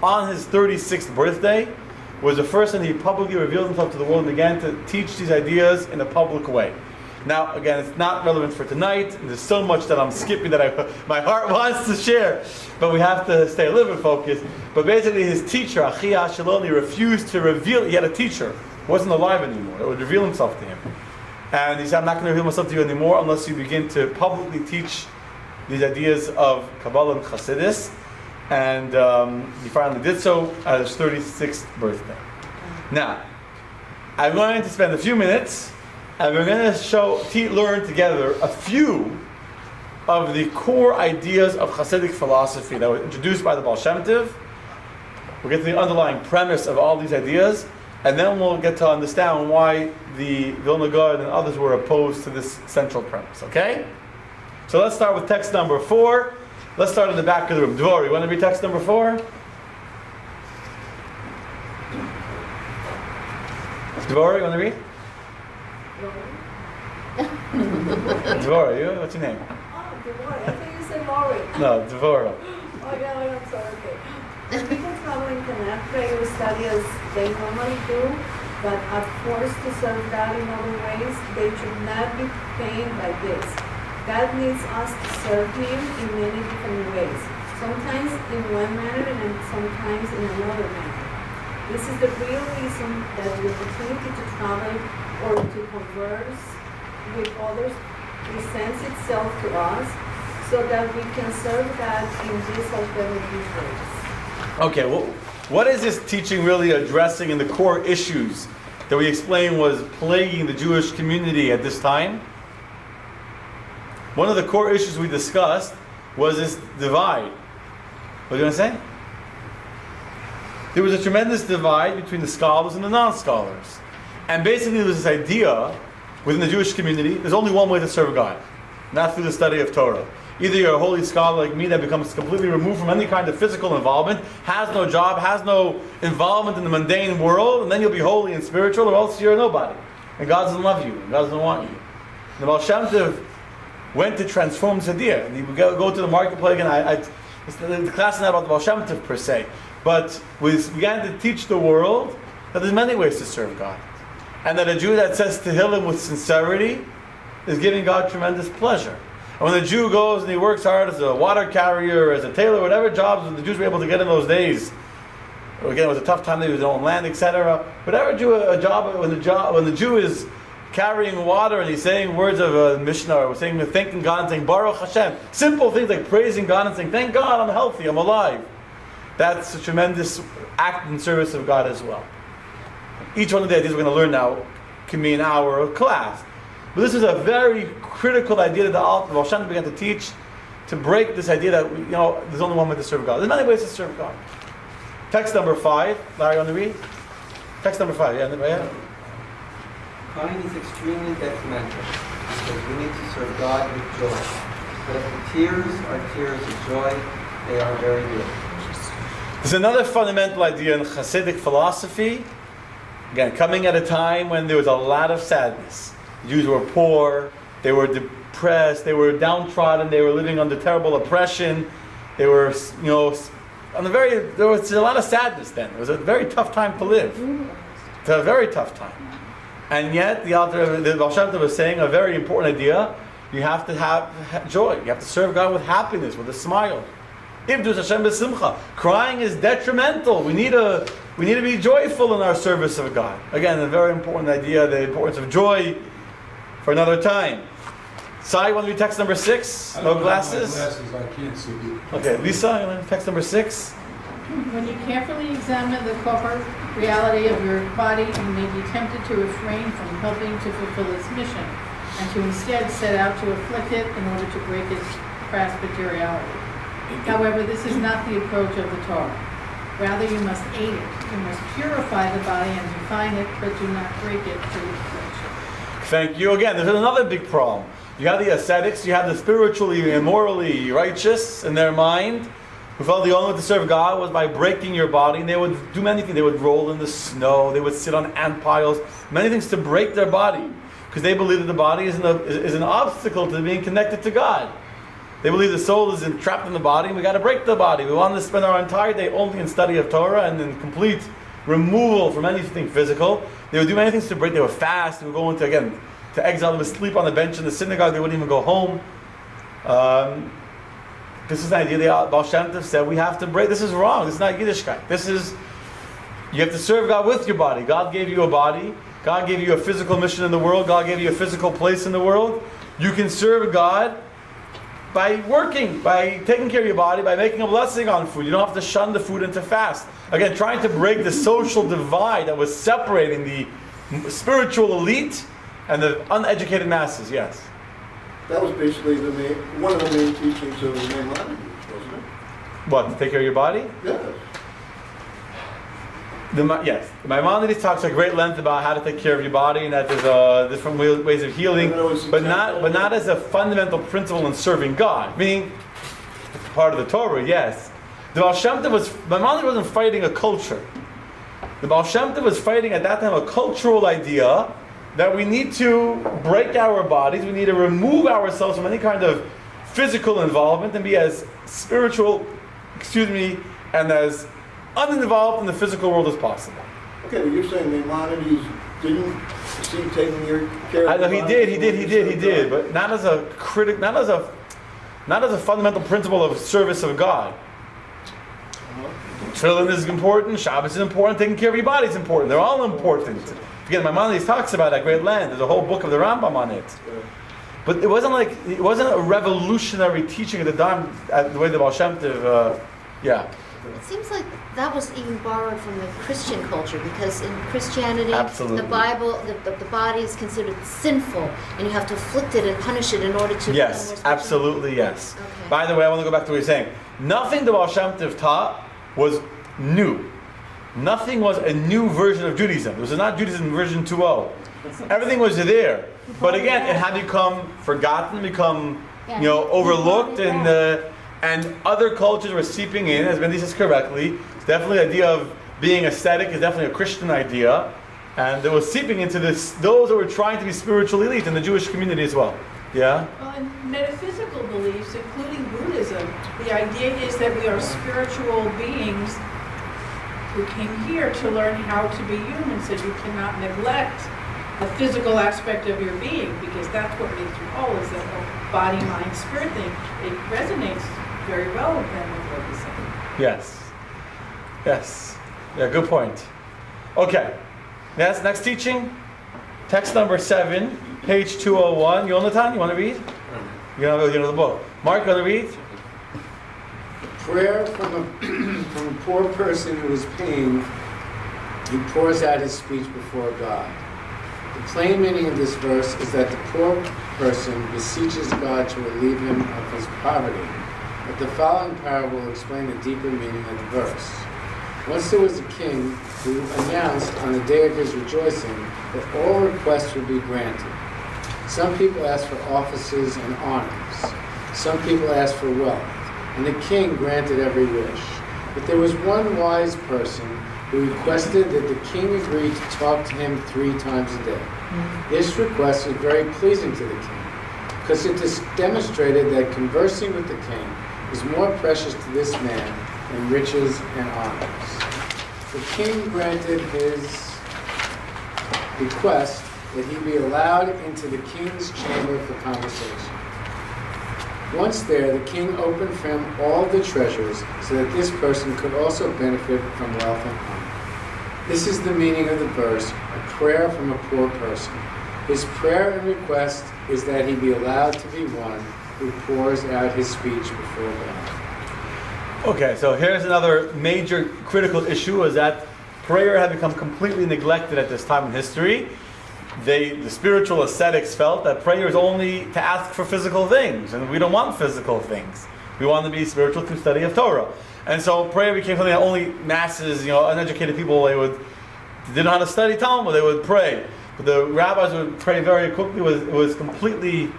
on his 36th birthday, was the first time he publicly revealed himself to the world and began to teach these ideas in a public way. Now, again, it's not relevant for tonight. There's so much that I'm skipping that my heart wants to share, but we have to stay a little bit focused. But basically, his teacher, Achia Shaloni, refused to reveal. He had a teacher who wasn't alive anymore that would reveal himself to him. And he said, I'm not going to reveal myself to you anymore unless you begin to publicly teach these ideas of Kabbalah and Chassidus. And he finally did so at his 36th birthday. Now, I'm going to spend a few minutes and we're going to learn together a few of the core ideas of Chassidic philosophy that were introduced by the Baal Shem Tov. We'll get to the underlying premise of all these ideas, and then we'll get to understand why the Vilna Gaon and others were opposed to this central premise. Okay? So let's start with text number 4. Let's start in the back of the room. Dvor, you want to read text number 4? Dvor, you want to read? Dvor, you? What's your name? Oh, Dvor. I think you said Lori. No, Dvor. Oh, yeah, I'm sorry. Okay. When people travel in Canada, you study as they normally do, but are forced to serve God in other ways, they should not be pained by this. God needs us to serve Him in many different ways, sometimes in one manner and sometimes in another manner. This is the real reason that the opportunity to travel or to converse with others presents itself to us, so that we can serve God in these alternative ways. Okay, well, what is this teaching really addressing in the core issues that we explained was plaguing the Jewish community at this time? One of the core issues we discussed was this divide. What do you want to say? There was a tremendous divide between the scholars and the non-scholars. And basically there was this idea within the Jewish community, there's only one way to serve God, not through the study of Torah. Either you're a holy scholar like me that becomes completely removed from any kind of physical involvement, has no job, has no involvement in the mundane world, and then you'll be holy and spiritual, or else you're a nobody. And God doesn't love you, and God doesn't want you. And the Baal Shem Tov went to transform this idea. And he would go to the marketplace, and the class is not about the Baal Shem Tov per se, but we began to teach the world that there's many ways to serve God. And that a Jew that says Tehillim with sincerity is giving God tremendous pleasure. And when the Jew goes and he works hard as a water carrier, as a tailor, whatever jobs the Jews were able to get in those days, again, it was a tough time, they was their own land, etc. Whatever Jew, a job, when the Jew is carrying water and he's saying words of a Mishnah, or saying, thanking God and saying, Baruch Hashem, simple things like praising God and saying, thank God, I'm healthy, I'm alive. That's a tremendous act in service of God as well. Each one of the ideas we're going to learn now can be an hour of class. But this is a very critical idea that the Baal Shem Tov began to teach, to break this idea that there's only one way to serve God. There's many ways to serve God. Text number 5. Larry, you want to read? Text number 5. Yeah. Crying is extremely detrimental because we need to serve God with joy. But if the tears are tears of joy, they are very good. There's another fundamental idea in Chassidic philosophy. Again, coming at a time when there was a lot of sadness. The Jews were poor, they were depressed, they were downtrodden, they were living under terrible oppression. They were, there was a lot of sadness then. It was a very tough time to live. It's a very tough time. And yet, the Baal Shem Tov was saying a very important idea. You have to have joy. You have to serve God with happiness, with a smile. Crying is detrimental. We need to be joyful in our service of God. Again, a very important idea, the importance of joy for another time. Sai, you want to read text number 6? No glasses? I can't see you. Okay, Lisa, text number 6. When you carefully examine the corporate reality of your body, you may be tempted to refrain from helping to fulfill its mission, and to instead set out to afflict it in order to break its crass materiality. However, this is not the approach of the Torah. Rather, you must aid it. You must purify the body and refine it, but do not break it through affliction. Thank you. Again, there's another big problem. You have the ascetics, you have the spiritually and morally righteous in their mind, who felt the only way to serve God was by breaking your body. And they would do many things. They would roll in the snow. They would sit on ant piles. Many things to break their body. Because they believe that the body is an obstacle to being connected to God. They believe the soul is trapped in the body, and we got to break the body. We want to spend our entire day only in study of Torah and in complete removal from anything physical. They would do many things to break. They would fast. They would go into, again, to exile. They would sleep on the bench in the synagogue. They wouldn't even go home. This is the idea the Baal Shem Tov said we have to break. This is wrong. This is not Yiddishkeit. You have to serve God with your body. God gave you a body. God gave you a physical mission in the world. God gave you a physical place in the world. You can serve God by working, by taking care of your body, by making a blessing on food. You don't have to shun the food and to fast. Again, trying to break the social divide that was separating the spiritual elite and the uneducated masses. Yes. That was basically one of the main teachings of the Maimonides, wasn't it? What, to take care of your body? Yes. Yes. The Maimonides talks at great length about how to take care of your body, and that there's different ways of healing, but not as a fundamental principle in serving God. Meaning, part of the Torah, yes. The Baal Shem Tov Maimonides wasn't fighting a culture. The Baal Shem Tov was fighting at that time a cultural idea that we need to break our bodies, we need to remove ourselves from any kind of physical involvement and be as spiritual, and as uninvolved in the physical world as possible. Okay, but you're saying Maimonides didn't see taking care of I know the he body did, before served but not as a critic, not as a fundamental principle of service of God. Tefillin is important, Shabbos is important, taking care of your body is important. They're all important. Again, Maimonides talks about that great land. There's a whole book of the Rambam on it. But it wasn't a revolutionary teaching at the time, the way the Baal Shem Tov, It seems like that was even borrowed from the Christian culture, because in Christianity, Absolutely. the Bible, the body is considered sinful, and you have to afflict it and punish it in order to Yes, become more absolutely yes. Okay. By the way, I want to go back to what you're saying. Nothing the Baal Shem Tov taught was new. Nothing was a new version of Judaism. This was not Judaism version 2.0. Everything was there. But again, it had become forgotten, overlooked, and other cultures were seeping in, as Bendy says correctly. It's definitely the idea of being aesthetic is definitely a Christian idea. And it was seeping into this, those that were trying to be spiritual elite in the Jewish community as well. Yeah? Well, in metaphysical beliefs, including Buddhism, the idea is that we are spiritual beings who came here to learn how to be human, so you cannot neglect the physical aspect of your being, because that's what makes you whole, is that whole body, mind, spirit thing. It resonates very well with them with what he's saying. Yes. Yeah, good point. Okay. Next teaching. Text number 7, page 201. Yonatan, you want to read? You know the book. Mark, you want to read? Prayer from a poor person who is pained, he pours out his speech before God. The plain meaning of this verse is that the poor person beseeches God to relieve him of his poverty. But the following parable will explain the deeper meaning of the verse. Once there was a king who announced on the day of his rejoicing that all requests would be granted. Some people asked for offices and honors. Some people asked for wealth. And the king granted every wish. But there was one wise person who requested that the king agree to talk to him 3 times a day. This request was very pleasing to the king, because it demonstrated that conversing with the king was more precious to this man than riches and honors. The king granted his request that he be allowed into the king's chamber for conversation. Once there, the king opened for him all the treasures, so that this person could also benefit from wealth and honor. This is the meaning of the verse, a prayer from a poor person. His prayer and request is that he be allowed to be one who pours out his speech before God. Okay, so here's another major critical issue, is that prayer had become completely neglected at this time in history. The spiritual ascetics felt that prayer is only to ask for physical things, and we don't want physical things. We want to be spiritual through study of Torah. And so prayer became something that only masses, uneducated people, didn't know how to study Talmud, they would pray. But the rabbis would pray very quickly. It was completely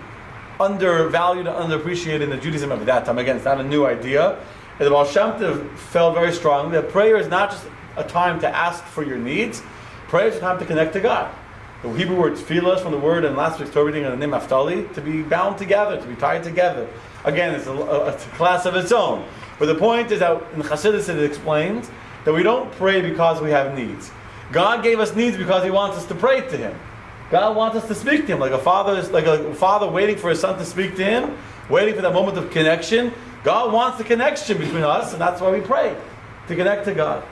undervalued and underappreciated in the Judaism of that time. Again, it's not a new idea. And the Baal Shem Tov felt very strongly that prayer is not just a time to ask for your needs. Prayer is a time to connect to God. The Hebrew word tefillah is from the word in last week's Torah reading on the name Naftali, to be bound together, to be tied together. Again, it's a class of its own. But the point is that in Chassidus it explains that we don't pray because we have needs. God gave us needs because He wants us to pray to Him. God wants us to speak to Him, like a father waiting for his son to speak to him, waiting for that moment of connection. God wants the connection between us, and that's why we pray, to connect to God.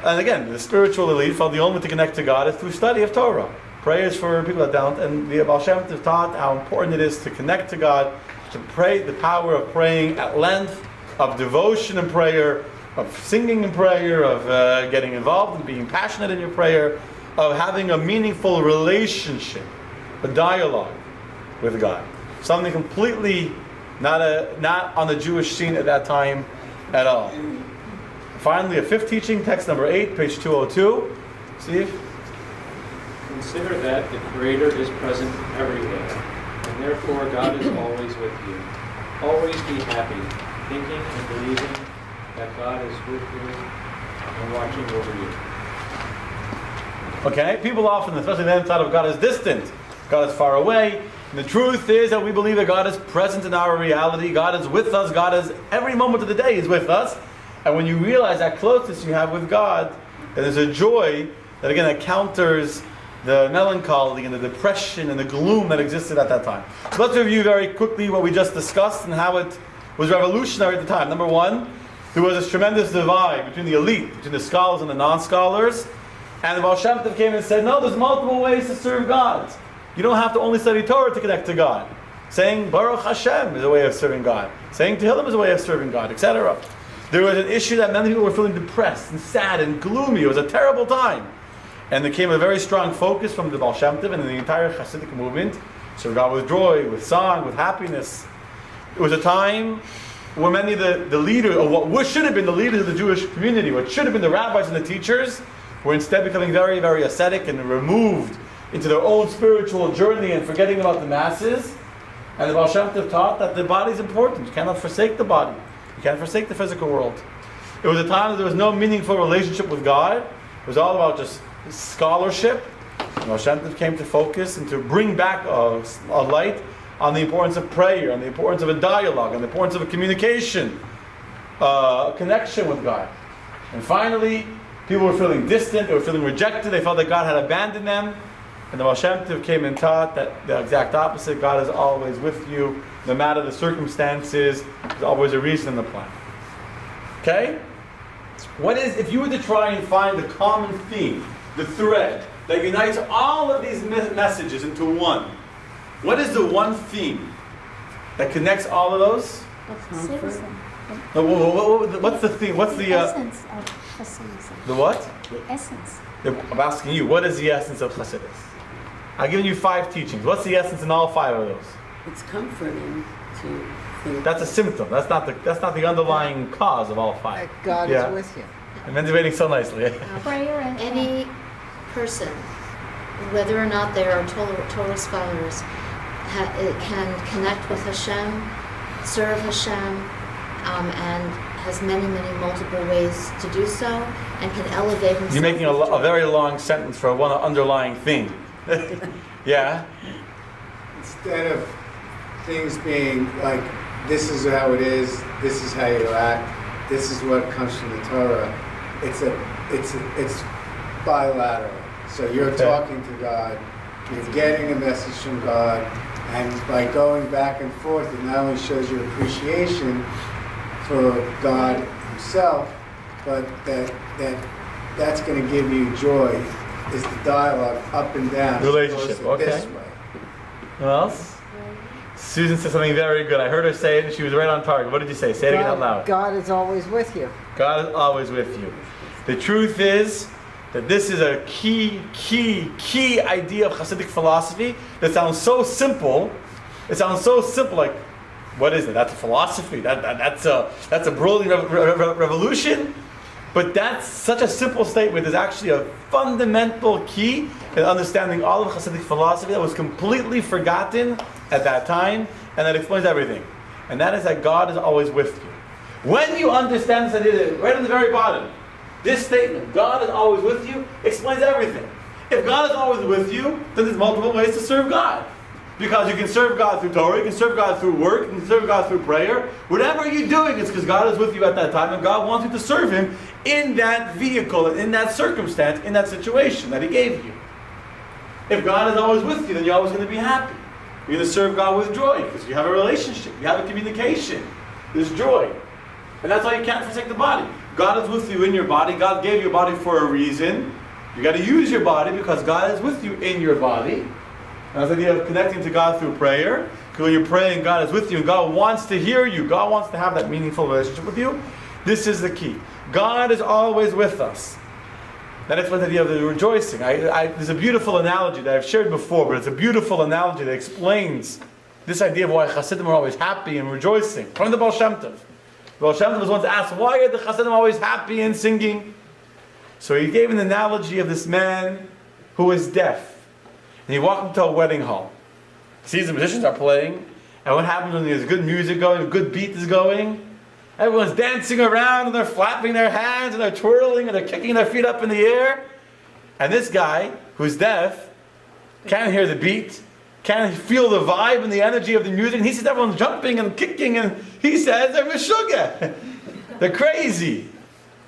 And again, the spiritual elite felt the only way to connect to God is through study of Torah. Prayer is for people that don't, and the Baal Shem Tov taught how important it is to connect to God, to pray, the power of praying at length, of devotion in prayer, of singing in prayer, of getting involved and being passionate in your prayer, of having a meaningful relationship, a dialogue with God. Something completely not on the Jewish scene at that time at all. Finally, a fifth teaching, text number 8, page 202. Steve? Consider that the Creator is present everywhere, and therefore God is always with you. Always be happy, thinking and believing that God is with you and watching over you. Okay, people often, especially then, thought of God as distant. God is far away. And the truth is that we believe that God is present in our reality. God is with us. God is, every moment of the day is with us. And when you realize that closeness you have with God, And there's a joy that again that counters the melancholy and the depression and the gloom that existed at that time. So let's review very quickly what we just discussed and how it was revolutionary at the time. Number one, there was this tremendous divide between the elite, between the scholars and the non-scholars. And the Baal Shem Tov came and said, no, there's multiple ways to serve God. You don't have to only study Torah to connect to God. Saying Baruch Hashem is a way of serving God. Saying Tehillim is a way of serving God, etc. There was an issue that many people were feeling depressed and sad and gloomy. It was a terrible time. And there came a very strong focus from the Baal Shem Tov and the entire Chassidic movement. Serve God with joy, with song, with happiness. It was a time where many of the leaders, or what should have been the leaders of the Jewish community, what should have been the rabbis and the teachers, were instead becoming very, very ascetic and removed into their own spiritual journey and forgetting about the masses. And the Baal Shem Tov taught that the body is important. You cannot forsake the body. You can't forsake the physical world. It was a time that there was no meaningful relationship with God. It was all about just scholarship. The Baal Shem Tov came to focus and to bring back a light on the importance of prayer, on the importance of a dialogue, on the importance of a communication, a connection with God. And finally, people were feeling distant, they were feeling rejected, they felt that God had abandoned them. And the Baal Shem Tov came and taught that the exact opposite. God is always with you, no matter the circumstances. There's always a reason in the plan. Okay? If you were to try and find the common theme, the thread that unites all of these messages into one, what is the one theme that connects all of those? What's the theme? What's the essence of Hasidism? The what? The essence. I'm asking you, what is the essence of Hasidus? I've given you 5 teachings. What's the essence in all 5 of those? It's comforting to think. That's a symptom. That's not the underlying cause of all 5. God is with you. I'm intubating so nicely. Prayer and any person, whether or not they are Torah scholars, can connect with Hashem, serve Hashem, and has many, many multiple ways to do so, and can elevate himself. You're making a very long sentence for one underlying thing. Yeah? Instead of things being like, this is how it is, this is how you act, this is what comes from the Torah, it's bilateral. So you're talking to God, you're getting a message from God, and by going back and forth, it not only shows your appreciation for God Himself, but that's going to give you joy, is the dialogue up and down. Relationship, okay. This way. What else? Susan said something very good. I heard her say it and she was right on target. What did you say? Say it again out loud. God is always with you. God is always with you. The truth is that this is a key idea of Hasidic philosophy that sounds so simple. It sounds so simple, like, what is it? That's a philosophy. That's a brilliant revolution. But that's such a simple statement. There's actually a fundamental key in understanding all of Hasidic philosophy that was completely forgotten at that time, and that explains everything. And that is that God is always with you. When you understand this idea, right at the very bottom, this statement, God is always with you, explains everything. If God is always with you, then there's multiple ways to serve God. Because you can serve God through Torah, you can serve God through work, you can serve God through prayer. Whatever you're doing, it's because God is with you at that time, and God wants you to serve Him in that vehicle, in that circumstance, in that situation that He gave you. If God is always with you, then you're always going to be happy. You're going to serve God with joy, because you have a relationship, you have a communication. There's joy. And that's why you can't forsake the body. God is with you in your body. God gave you a body for a reason. You got to use your body because God is with you in your body. And that's the idea of connecting to God through prayer. Because when you're praying, God is with you, and God wants to hear you. God wants to have that meaningful relationship with you. This is the key. God is always with us. That explains the idea of the rejoicing. There's a beautiful analogy that I've shared before, but it's a beautiful analogy that explains this idea of why Chassidim are always happy and rejoicing. From the Baal Shem Tov. The Baal Shem Tov was once asked, why are the Chassidim always happy and singing? So he gave an analogy of this man who was deaf. And he walked into a wedding hall. He sees the musicians are playing. And what happens when there's good music going, a good beat is going? Everyone's dancing around and they're flapping their hands and they're twirling and they're kicking their feet up in the air. And this guy, who's deaf, can't hear the beat, can't feel the vibe and the energy of the music. And he sees everyone jumping and kicking and he says, they're meshugah. They're crazy.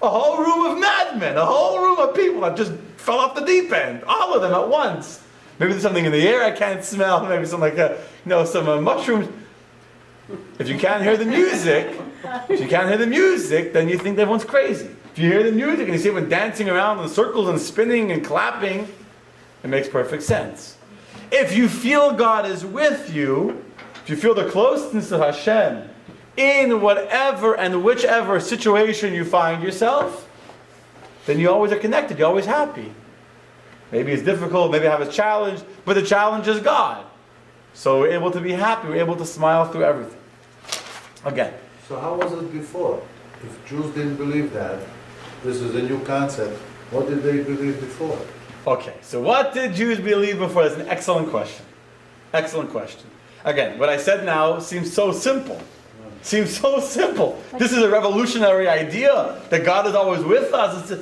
A whole room of madmen, a whole room of people that just fell off the deep end, all of them at once. Maybe there's something in the air I can't smell, maybe some some mushrooms. If you can't hear the music, then you think everyone's crazy. If you hear the music and you see everyone dancing around in circles and spinning and clapping, it makes perfect sense. If you feel God is with you, if you feel the closeness of Hashem in whatever and whichever situation you find yourself, then you always are connected, you're always happy. Maybe it's difficult, maybe I have a challenge, but the challenge is God. So we're able to be happy, we're able to smile through everything. Again. So how was it before? If Jews didn't believe that, this is a new concept, what did they believe before? Okay, so what did Jews believe before? That's an excellent question. Excellent question. Again, what I said now seems so simple. Seems so simple. This is a revolutionary idea that God is always with us.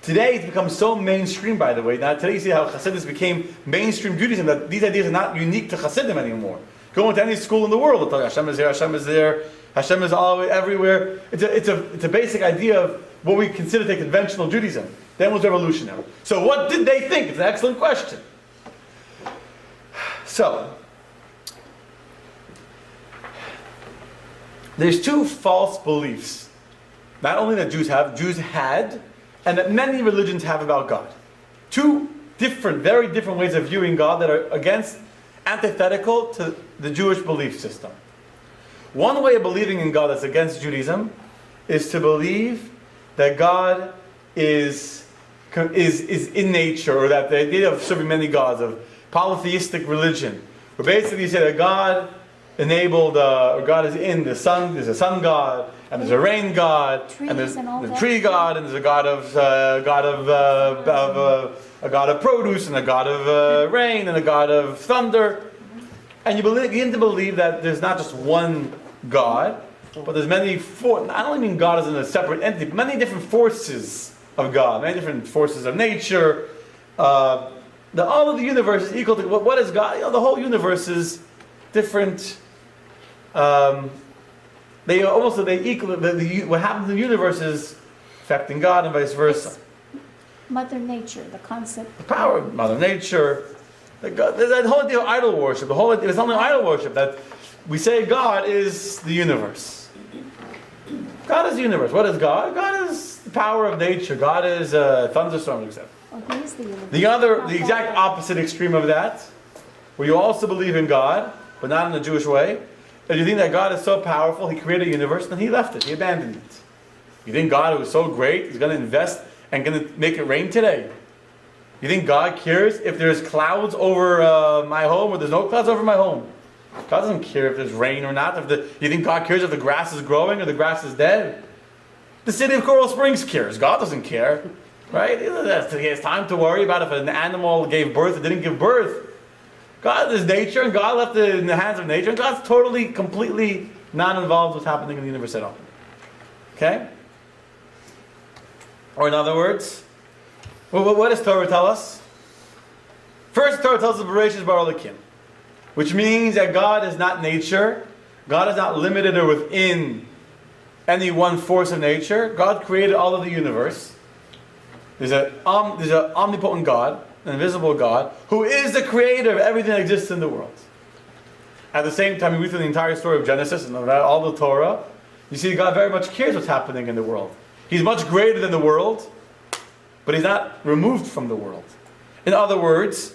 Today it's become so mainstream, by the way. Now today you see how Hasidus became mainstream Judaism, that these ideas are not unique to Hasidim anymore. Go into any school in the world, they'll tell you Hashem is here, Hashem is there, Hashem is always everywhere. It's a basic idea of what we consider to be conventional Judaism. That was revolutionary. So what did they think? It's an excellent question. So, there's two false beliefs, not only that Jews had, and that many religions have about God. Two different, very different ways of viewing God that are antithetical to the Jewish belief system. One way of believing in God that's against Judaism is to believe that God is in nature, or that the idea of serving many gods, of polytheistic religion, where basically you say that God enabled, or God is in the sun. There's a sun god, and there's a rain god, and there's the tree god, and there's a god of a god of produce, and a god of rain, and a god of thunder. And you begin to believe that there's not just one God, but there's many. I don't mean God as in a separate entity, but many different forces of God, many different forces of nature. All of the universe is equal to what is God? The whole universe is different. They equal. What happens in the universe is affecting God, and vice versa. Mother Nature, the concept. The power of Mother Nature. That whole idea of idol worship. It's not only idol worship that we say God is the universe. God is the universe. What is God? God is the power of nature. God is thunderstorms, etc. Oh, he is the universe. The exact opposite extreme of that, where you also believe in God, but not in the Jewish way, is you think that God is so powerful, He created a universe, and He left it. He abandoned it. You think God, who is so great, is going to invest and going to make it rain today? You think God cares if there's clouds over my home or there's no clouds over my home? God doesn't care if there's rain or not. You think God cares if the grass is growing or the grass is dead? The city of Coral Springs cares. God doesn't care. Right? He has time to worry about if an animal gave birth or didn't give birth. God is nature, and God left it in the hands of nature, and God's totally, completely not involved with what's happening in the universe at all. Okay? Or in other words, what does Torah tell us? First, Torah tells us Bereshis bara Elokim, which means that God is not nature. God is not limited or within any one force of nature. God created all of the universe. There's an omnipotent God, an invisible God, who is the creator of everything that exists in the world. At the same time, you read through the entire story of Genesis and all the Torah, you see God very much cares what's happening in the world. He's much greater than the world, but He's not removed from the world. In other words,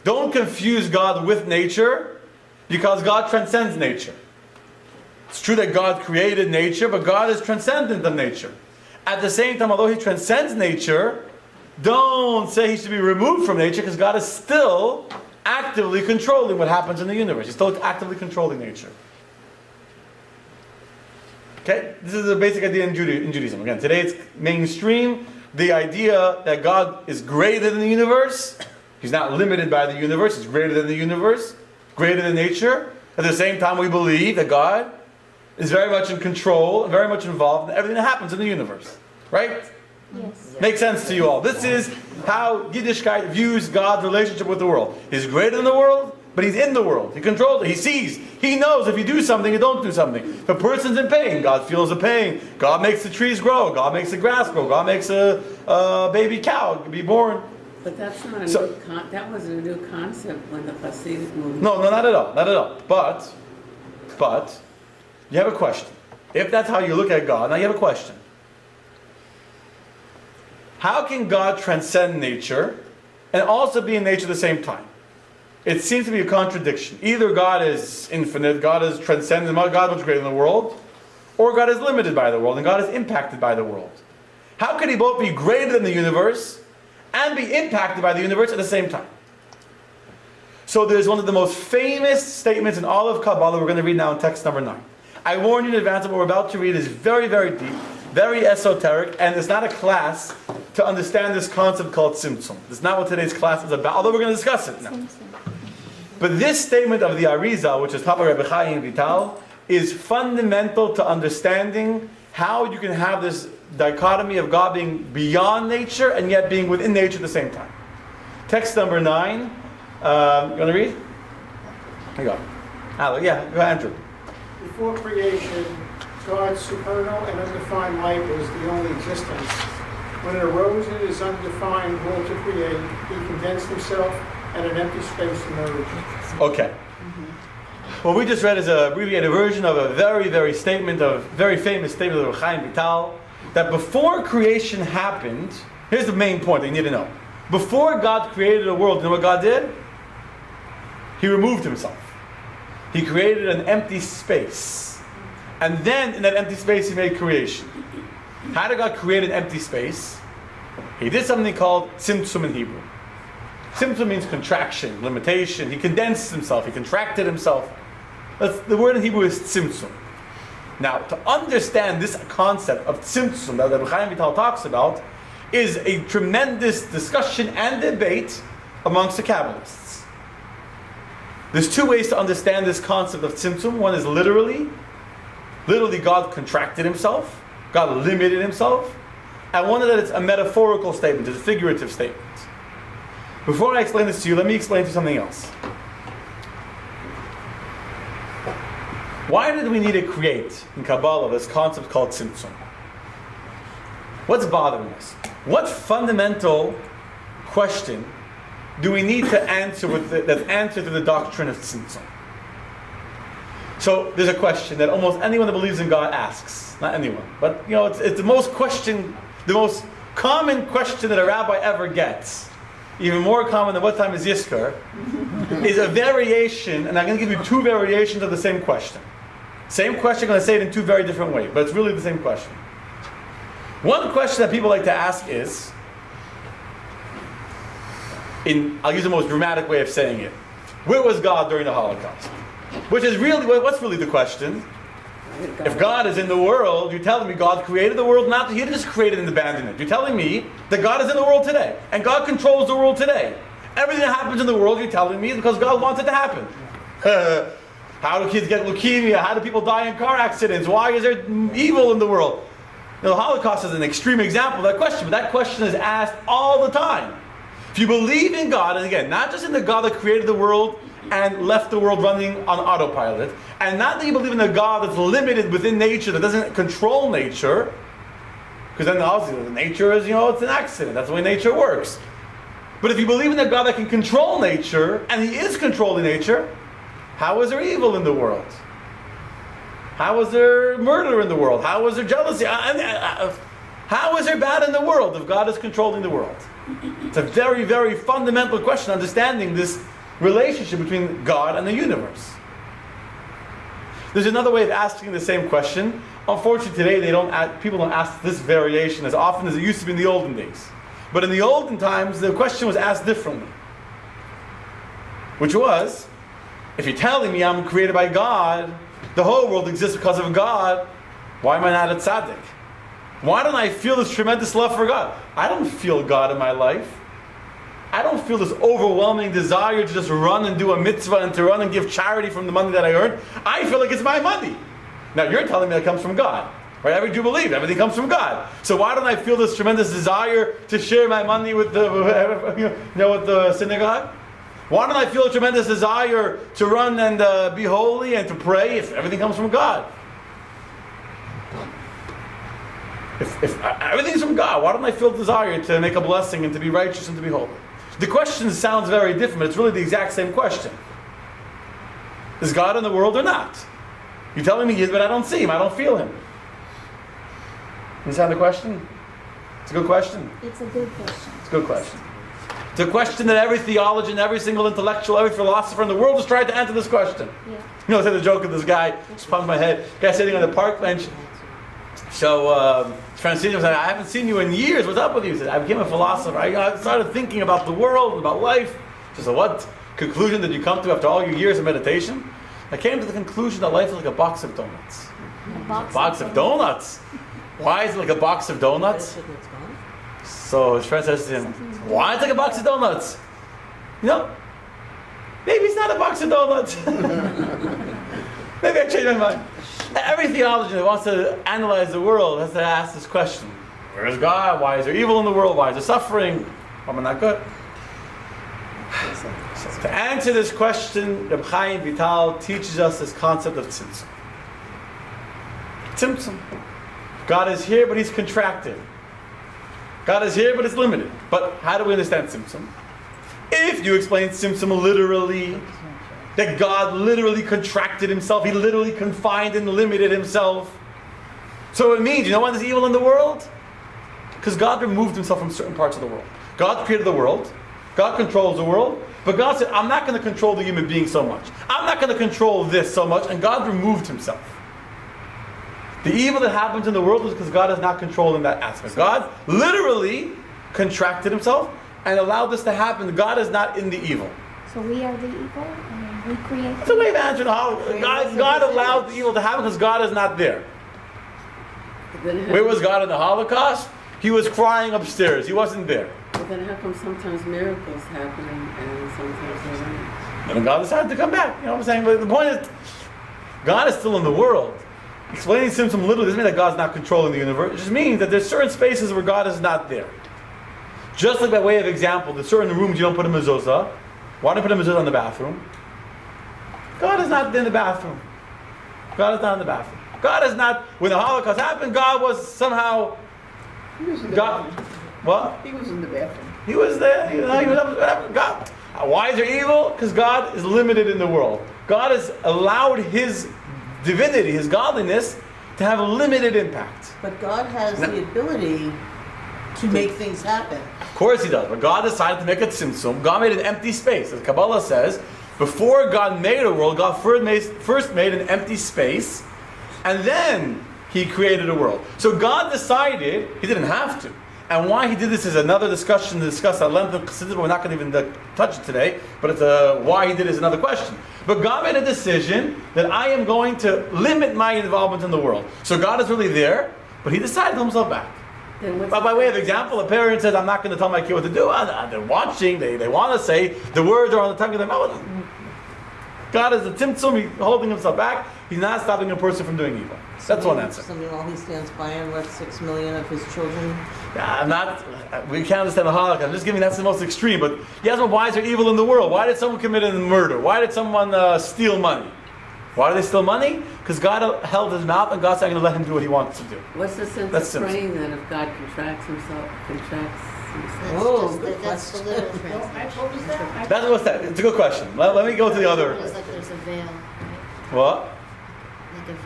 don't confuse God with nature, because God transcends nature. It's true that God created nature, but God is transcendent of nature. At the same time, although He transcends nature, don't say He should be removed from nature, because God is still actively controlling what happens in the universe. He's still actively controlling nature. Okay? This is the basic idea in Judaism. Again, today it's mainstream. The idea that God is greater than the universe. He's not limited by the universe. He's greater than the universe. Greater than nature. At the same time, we believe that God is very much in control and very much involved in everything that happens in the universe. Right? Yes. Makes sense to you all. This is how Yiddishkeit views God's relationship with the world. He's greater than the world, But he's in the world. He controls it. He sees. He knows if you do something, you don't do something. If a person's in pain, God feels the pain. God makes the trees grow. God makes the grass grow. God makes a baby cow be born. But that's not that wasn't a new concept when the Chassidic movement. No, not at all. Not at all. But, you have a question. If that's how you look at God, now you have a question. How can God transcend nature and also be in nature at the same time? It seems to be a contradiction. Either God is infinite, God is transcendent, God was greater than the world, or God is limited by the world, and God is impacted by the world. How can he both be greater than the universe and be impacted by the universe at the same time? So there's one of the most famous statements in all of Kabbalah we're going to read now in text number 9. I warn you in advance that what we're about to read is very, very deep, very esoteric, and it's not a class to understand this concept called Tzimtzum. It's not what today's class is about, although we're going to discuss it now. But this statement of the Arizal, which is taught by Rabbi Chaim Vital, is fundamental to understanding how you can have this dichotomy of God being beyond nature and yet being within nature at the same time. Text number 9. You want to read? Here you go. Go ahead, Andrew. Before creation, God's supernal and undefined light was the only existence. When it arose in his undefined will to create, he condensed himself and an empty space emerged. Okay. What we just read is an abbreviated version of a very, very famous statement of Chaim Vital, that before creation happened, here's the main point that you need to know. Before God created the world, you know what God did? He removed himself. He created an empty space. And then in that empty space he made creation. How did God create an empty space? He did something called Tzimtzum in Hebrew. Tzimtzum means contraction, limitation. He condensed himself. He contracted himself. The word in Hebrew is Tzimtzum. Now, to understand this concept of Tzimtzum that Rabbi Chaim Vital talks about is a tremendous discussion and debate amongst the Kabbalists. There's two ways to understand this concept of Tzimtzum. One is literally God contracted himself, God limited himself, and one is that it's a metaphorical statement, it's a figurative statement. Before I explain this to you, let me explain to you something else. Why did we need to create in Kabbalah this concept called Tzimtzum? What's bothering us? What fundamental question do we need to answer that's answered to the doctrine of Tzimtzum? So there's a question that almost anyone that believes in God asks. Not anyone, but it's the most common question that a rabbi ever gets. Even more common than what time is Yizkor, is a variation, and I'm going to give you two variations of the same question. Same question, I'm going to say it in two very different ways, but it's really the same question. One question that people like to ask is, I'll use the most dramatic way of saying it, where was God during the Holocaust? Which is really, what's really the question? If God is in the world, you're telling me God created the world, not He didn't just create it and abandon it. You're telling me that God is in the world today, and God controls the world today. Everything that happens in the world, you're telling me, is because God wants it to happen. How do kids get leukemia? How do people die in car accidents? Why is there evil in the world? The Holocaust is an extreme example of that question, but that question is asked all the time. If you believe in God, and again, not just in the God that created the world and left the world running on autopilot, and not that you believe in a God that's limited within nature, that doesn't control nature, because then obviously nature is, it's an accident. That's the way nature works. But if you believe in a God that can control nature, and He is controlling nature, how is there evil in the world? How is there murder in the world? How is there jealousy? How is there bad in the world if God is controlling the world? It's a very, very fundamental question, understanding this relationship between God and the universe. There's another way of asking the same question. Unfortunately, today people don't ask this variation as often as it used to be in the olden days. But in the olden times, the question was asked differently. Which was, if you're telling me I'm created by God, the whole world exists because of God, why am I not a tzaddik? Why don't I feel this tremendous love for God? I don't feel God in my life. I don't feel this overwhelming desire to just run and do a mitzvah and to run and give charity from the money that I earned. I feel like it's my money. Now you're telling me that comes from God. Right? Every Jew believes everything comes from God. So why don't I feel this tremendous desire to share my money with the synagogue? Why don't I feel a tremendous desire to run and be holy and to pray if everything comes from God? If everything's from God, why don't I feel desire to make a blessing and to be righteous and to be holy? The question sounds very different, but it's really the exact same question. Is God in the world or not? You're telling me he is, but I don't see him, I don't feel him. Understand the question? It's a good question. It's a good question. It's a good question. It's a question that every theologian, every single intellectual, every philosopher in the world has tried to answer this question. Yeah. You know, I said the joke of this guy, just pumped my head, guy sitting on the park bench. So, Francine said, I haven't seen you in years, what's up with you? He said, I became a philosopher. I started thinking about the world, about life. She said, what conclusion did you come to after all your years of meditation? I came to the conclusion that life is like a box of donuts. A box of donuts? Why is it like a box of donuts? So his friend says to him, why is it like a box of donuts? You know, maybe it's not a box of donuts. Maybe I changed my mind. Every theologian that wants to analyze the world has to ask this question. Where is God? Why is there evil in the world? Why is there suffering? Why am I not good? So to answer this question, Reb Chaim Vital teaches us this concept of tzimtzum. Tzimtzum. God is here, but he's contracted. God is here, but it's limited. But how do we understand tzimtzum? If you explain tzimtzum literally, that God literally contracted himself, he literally confined and limited himself. So it means, you know why there's evil in the world? Because God removed himself from certain parts of the world. God created the world. God controls the world. But God said, I'm not going to control the human being so much. I'm not going to control this so much. And God removed himself. The evil that happens in the world is because God is not controlling that aspect. God literally contracted himself and allowed this to happen. God is not in the evil. So we are the evil, and we create. It's a way of answering how God allowed the evil to happen because God is not there. Where was God in the Holocaust? He was crying upstairs. He wasn't there. But then how come sometimes miracles happen and sometimes they don't? And God decided to come back. You know what I'm saying? But the point is, God is still in the world. Explaining symptom literally doesn't mean that God's not controlling the universe. It just means that there's certain spaces where God is not there. Just like by way of example, there's certain rooms you don't put a mezuzah. Why don't you put a mezuzah in the bathroom? God is not in the bathroom. God is not in the bathroom. God is not, when the Holocaust happened, God was somehow... He was in the God, bathroom. what? He was in the bathroom. He was there. He was up, God. Why is there evil? Because God is limited in the world. God has allowed his divinity, his godliness, to have a limited impact. But God has the ability to make things happen. Of course he does. But God decided to make a tzimtzum. God made an empty space. As Kabbalah says, before God made a world, God first made an empty space, and then he created a world. So God decided, he didn't have to. And why he did this is another discussion to discuss at length of Chassidus, but we're not going to even touch it today. But it's why he did it is another question. But God made a decision that I am going to limit my involvement in the world. So God is really there, but he decided to hold himself back. But by way of example, a parent says, I'm not going to tell my kid what to do. They're watching, they want to say, the words are on the tongue of their mouth. God is a tzimtzum, he's holding himself back. He's not stopping a person from doing evil. That's one answer. Something while he stands by and left 6 million of his children. Yeah, we can't understand the Holocaust. I'm just giving that's the most extreme. But yes, why is there evil in the world? Why did someone commit a murder? Why did someone steal money? Why do they steal money? Because God held his mouth and God's not going to let him do what he wants to do. What's the sense That's of simple. praying then if God contracts himself? That's the literal translation. What was that? That's what's that? It's a good question. Let me go to the other. It's like there's a veil, right? What?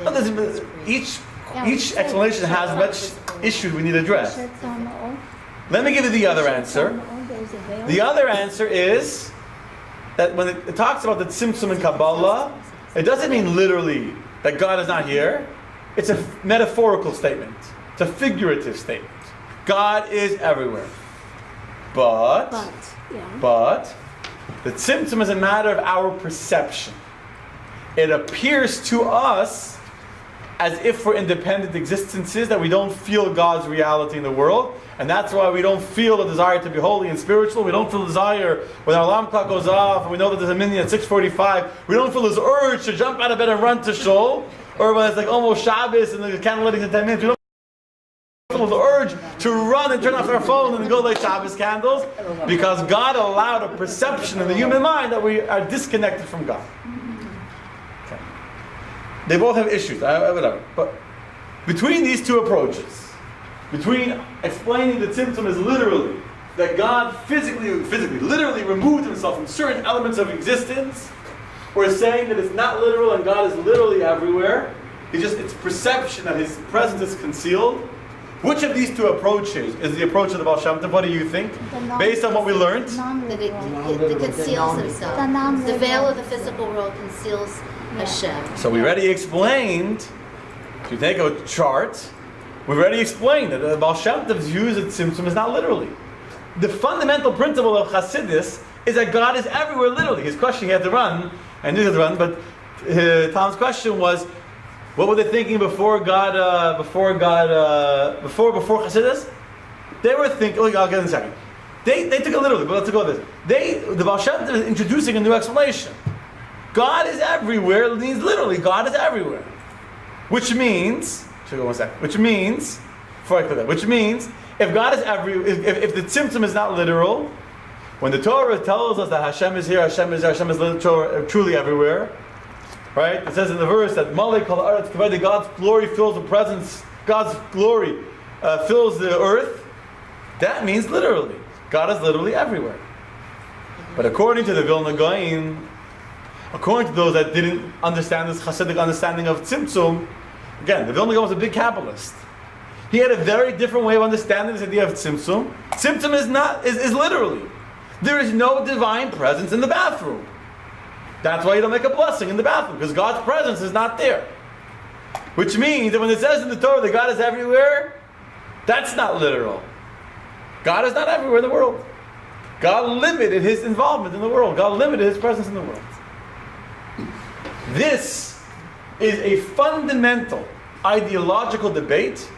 Like a veil. Well, each explanation has much issues we need to address. Let me give you the other answer. The other answer is that when it talks about the tzimtzum in Kabbalah, it doesn't mean literally that God is not here. It's a metaphorical statement. It's a figurative statement. God is everywhere. But the tzimtzum is a matter of our perception. It appears to us as if we're independent existences, that we don't feel God's reality in the world. And that's why we don't feel the desire to be holy and spiritual. We don't feel the desire when our alarm clock goes off and we know that there's a minyan at 6:45. We don't feel this urge to jump out of bed and run to shul. Or when it's like almost Shabbos and the candle lighting in 10 minutes. We don't feel the urge to run and turn off our phone and go light Shabbos candles, because God allowed a perception in the human mind that we are disconnected from God. Okay. They both have issues, whatever. But between these two approaches, between explaining the Tzimtzum as literally, that God physically, literally removed himself from certain elements of existence, or saying that it's not literal and God is literally everywhere, it's perception that his presence is concealed. Which of these two approaches is the approach of the Baal Shem Tov? What do you think? Based on what we learned? That it conceals himself. The veil of the physical world conceals Hashem. So we already explained, if you take a chart, we've already explained that the Baal Shem Tov's use of Tzimtzum is not literally. The fundamental principle of Chassidus is that God is everywhere literally. His question, he had to run, I knew he had to run, but Tom's question was, what were they thinking before Chassidus? They were thinking, I'll get it in a second. They took it literally, but let's go with this. The Baal Shem Tov is introducing a new explanation. God is everywhere means literally, God is everywhere. Which means, before I clear that, which means, if God is if the Tzimtzum is not literal, when the Torah tells us that Hashem is here, Hashem is truly everywhere, right? It says in the verse that Malay Kol Haaretz Kavod, God's glory fills the presence, God's glory fills the earth. That means literally. God is literally everywhere. But according to the Vilna Gaon, according to those that didn't understand this Hasidic understanding of Tzimtzum, again, the Vilna Gaon was a big Kabbalist. He had a very different way of understanding this idea of Tzimtzum. Tzimtzum is literally. There is no divine presence in the bathroom. That's why you don't make a blessing in the bathroom, because God's presence is not there. Which means that when it says in the Torah that God is everywhere, that's not literal. God is not everywhere in the world. God limited his involvement in the world. God limited his presence in the world. This is a fundamental ideological debate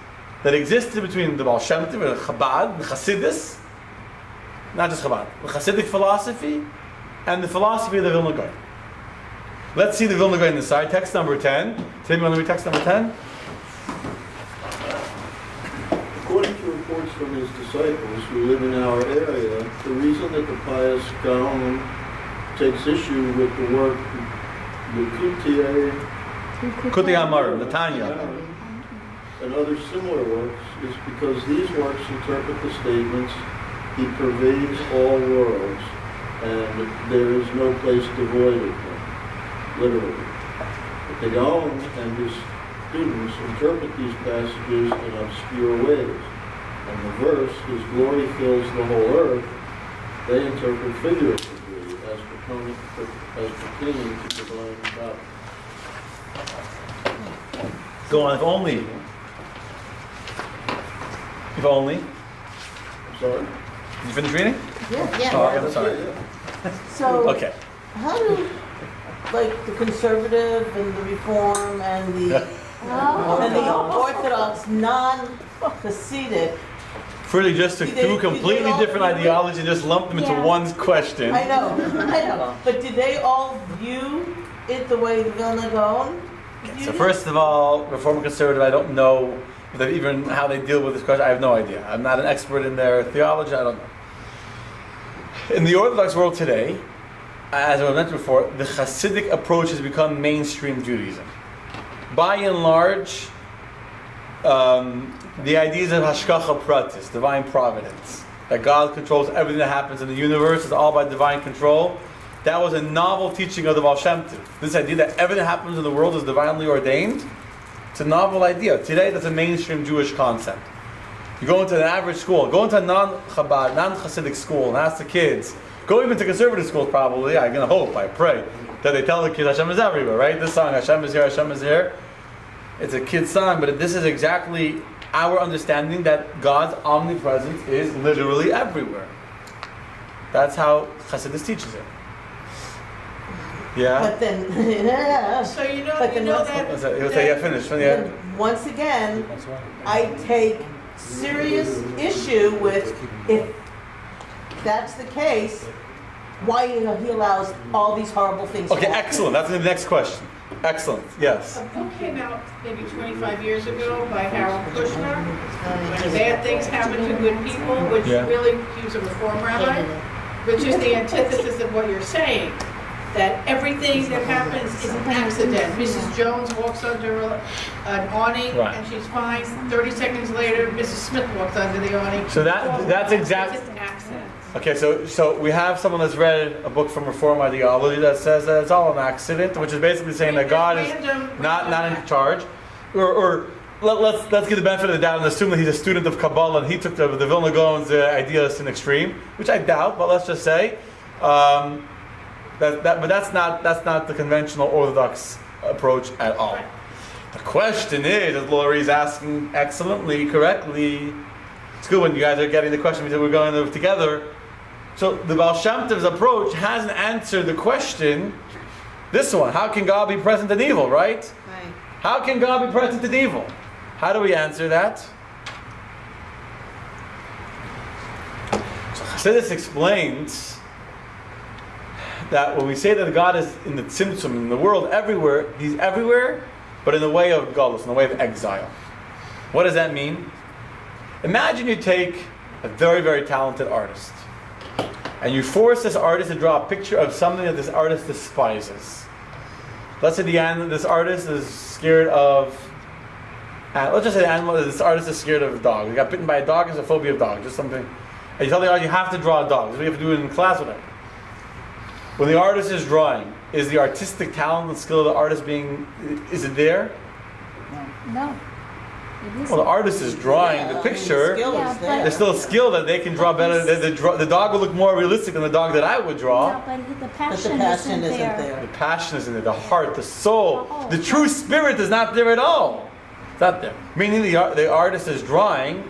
that existed between the Baal Shem Tov and Chabad, the Chassidus, not just Chabad, the Chassidic philosophy and the philosophy of the Vilna Gaon. Let's see the Vilna Gaon inside, text number 10. Tim, you want to read text number 10? According to reports from his disciples who live in our area, the reason that the pious Gaon takes issue with the work Kutei Amarim, the Tanya, and other similar works is because these works interpret the statements, he pervades all worlds, and there is no place devoid of him, literally. But the Gaon and his students interpret these passages in obscure ways. And the verse, his glory fills the whole earth, they interpret figuratively as pertaining to divine power. Go on, if only. If only. I'm sorry? Did you finish reading? Yeah. Oh, okay, I'm sorry. So, Okay. how do, the conservative and the reform and the Orthodox non-Hasidic, Really just took two completely different ideologies and just lumped them into one question. I know. But did they all view it the way the Vilna Gaon viewed So it? first of all, Reform and Conservative, I don't know even how they deal with this question. I have no idea. I'm not an expert in their theology. I don't know. In the Orthodox world today, as I mentioned before, the Chassidic approach has become mainstream Judaism. By and large, the ideas of Hashgacha Pratis, divine providence, that God controls everything that happens in the universe, is all by divine control. That was a novel teaching of the Baal Shem Tov. This idea that everything that happens in the world is divinely ordained, it's a novel idea. Today, that's a mainstream Jewish concept. You go into an average school, go into a non-Chabad, non-Hasidic school, and ask the kids, go even to conservative schools probably, I'm going to hope, I pray, that they tell the kids Hashem is everywhere, right? This song, Hashem is here, Hashem is here. It's a kid's song, but this is exactly our understanding that God's omnipresence is literally everywhere. That's how Chassidus teaches it. Yeah? But then, So you know But then that. He'll say, yeah, finish. Yeah. once again, I take serious issue with, if that's the case, why he allows all these horrible things Okay, to happen. excellent. That's the next question. Excellent. Yes. A book came out maybe 25 years ago by Harold Kushner, When Bad Things Happen to Good People, which really, he was a Reform rabbi, which is the antithesis of what you're saying, that everything that happens is an accident. Mrs. Jones walks under an awning and she's fine. 30 seconds later, Mrs. Smith walks under the awning. So that's exactly. It's just an accident. Okay, so we have someone that's read a book from Reform ideology that says that it's all an accident, which is basically saying that God is not in charge, or let's give the benefit of the doubt and assume that he's a student of Kabbalah and he took the Vilna Gaon's ideas to an extreme, which I doubt, but let's just say but that's not the conventional Orthodox approach at all. The question is, as Laurie's asking excellently, correctly, it's good when you guys are getting the question because we're going together. So the Baal Shem Tov's approach hasn't answered the question, this one, how can God be present in evil, right? How can God be present in evil? How do we answer that? So Chassidus explains that when we say that God is in the Tzimtzum, in the world everywhere, He's everywhere, but in the way of Galus, in the way of exile. What does that mean? Imagine you take a very, very talented artist, and you force this artist to draw a picture of something that this artist despises. Let's say this artist is scared of, let's just say the animal, this artist is scared of a dog. He got bitten by a dog, has a phobia of dogs, just something. And you tell the artist, you have to draw a dog. This is what you have to do it in class with him. When the artist is drawing, is the artistic talent and skill of the artist is it there? No. Well, the artist is drawing the picture. There's still a skill that they can draw better. The dog will look more realistic than the dog that I would draw. No, but the passion isn't there. The passion isn't there. The heart, the soul, the true spirit is not there at all. It's not there. Meaning the artist is drawing.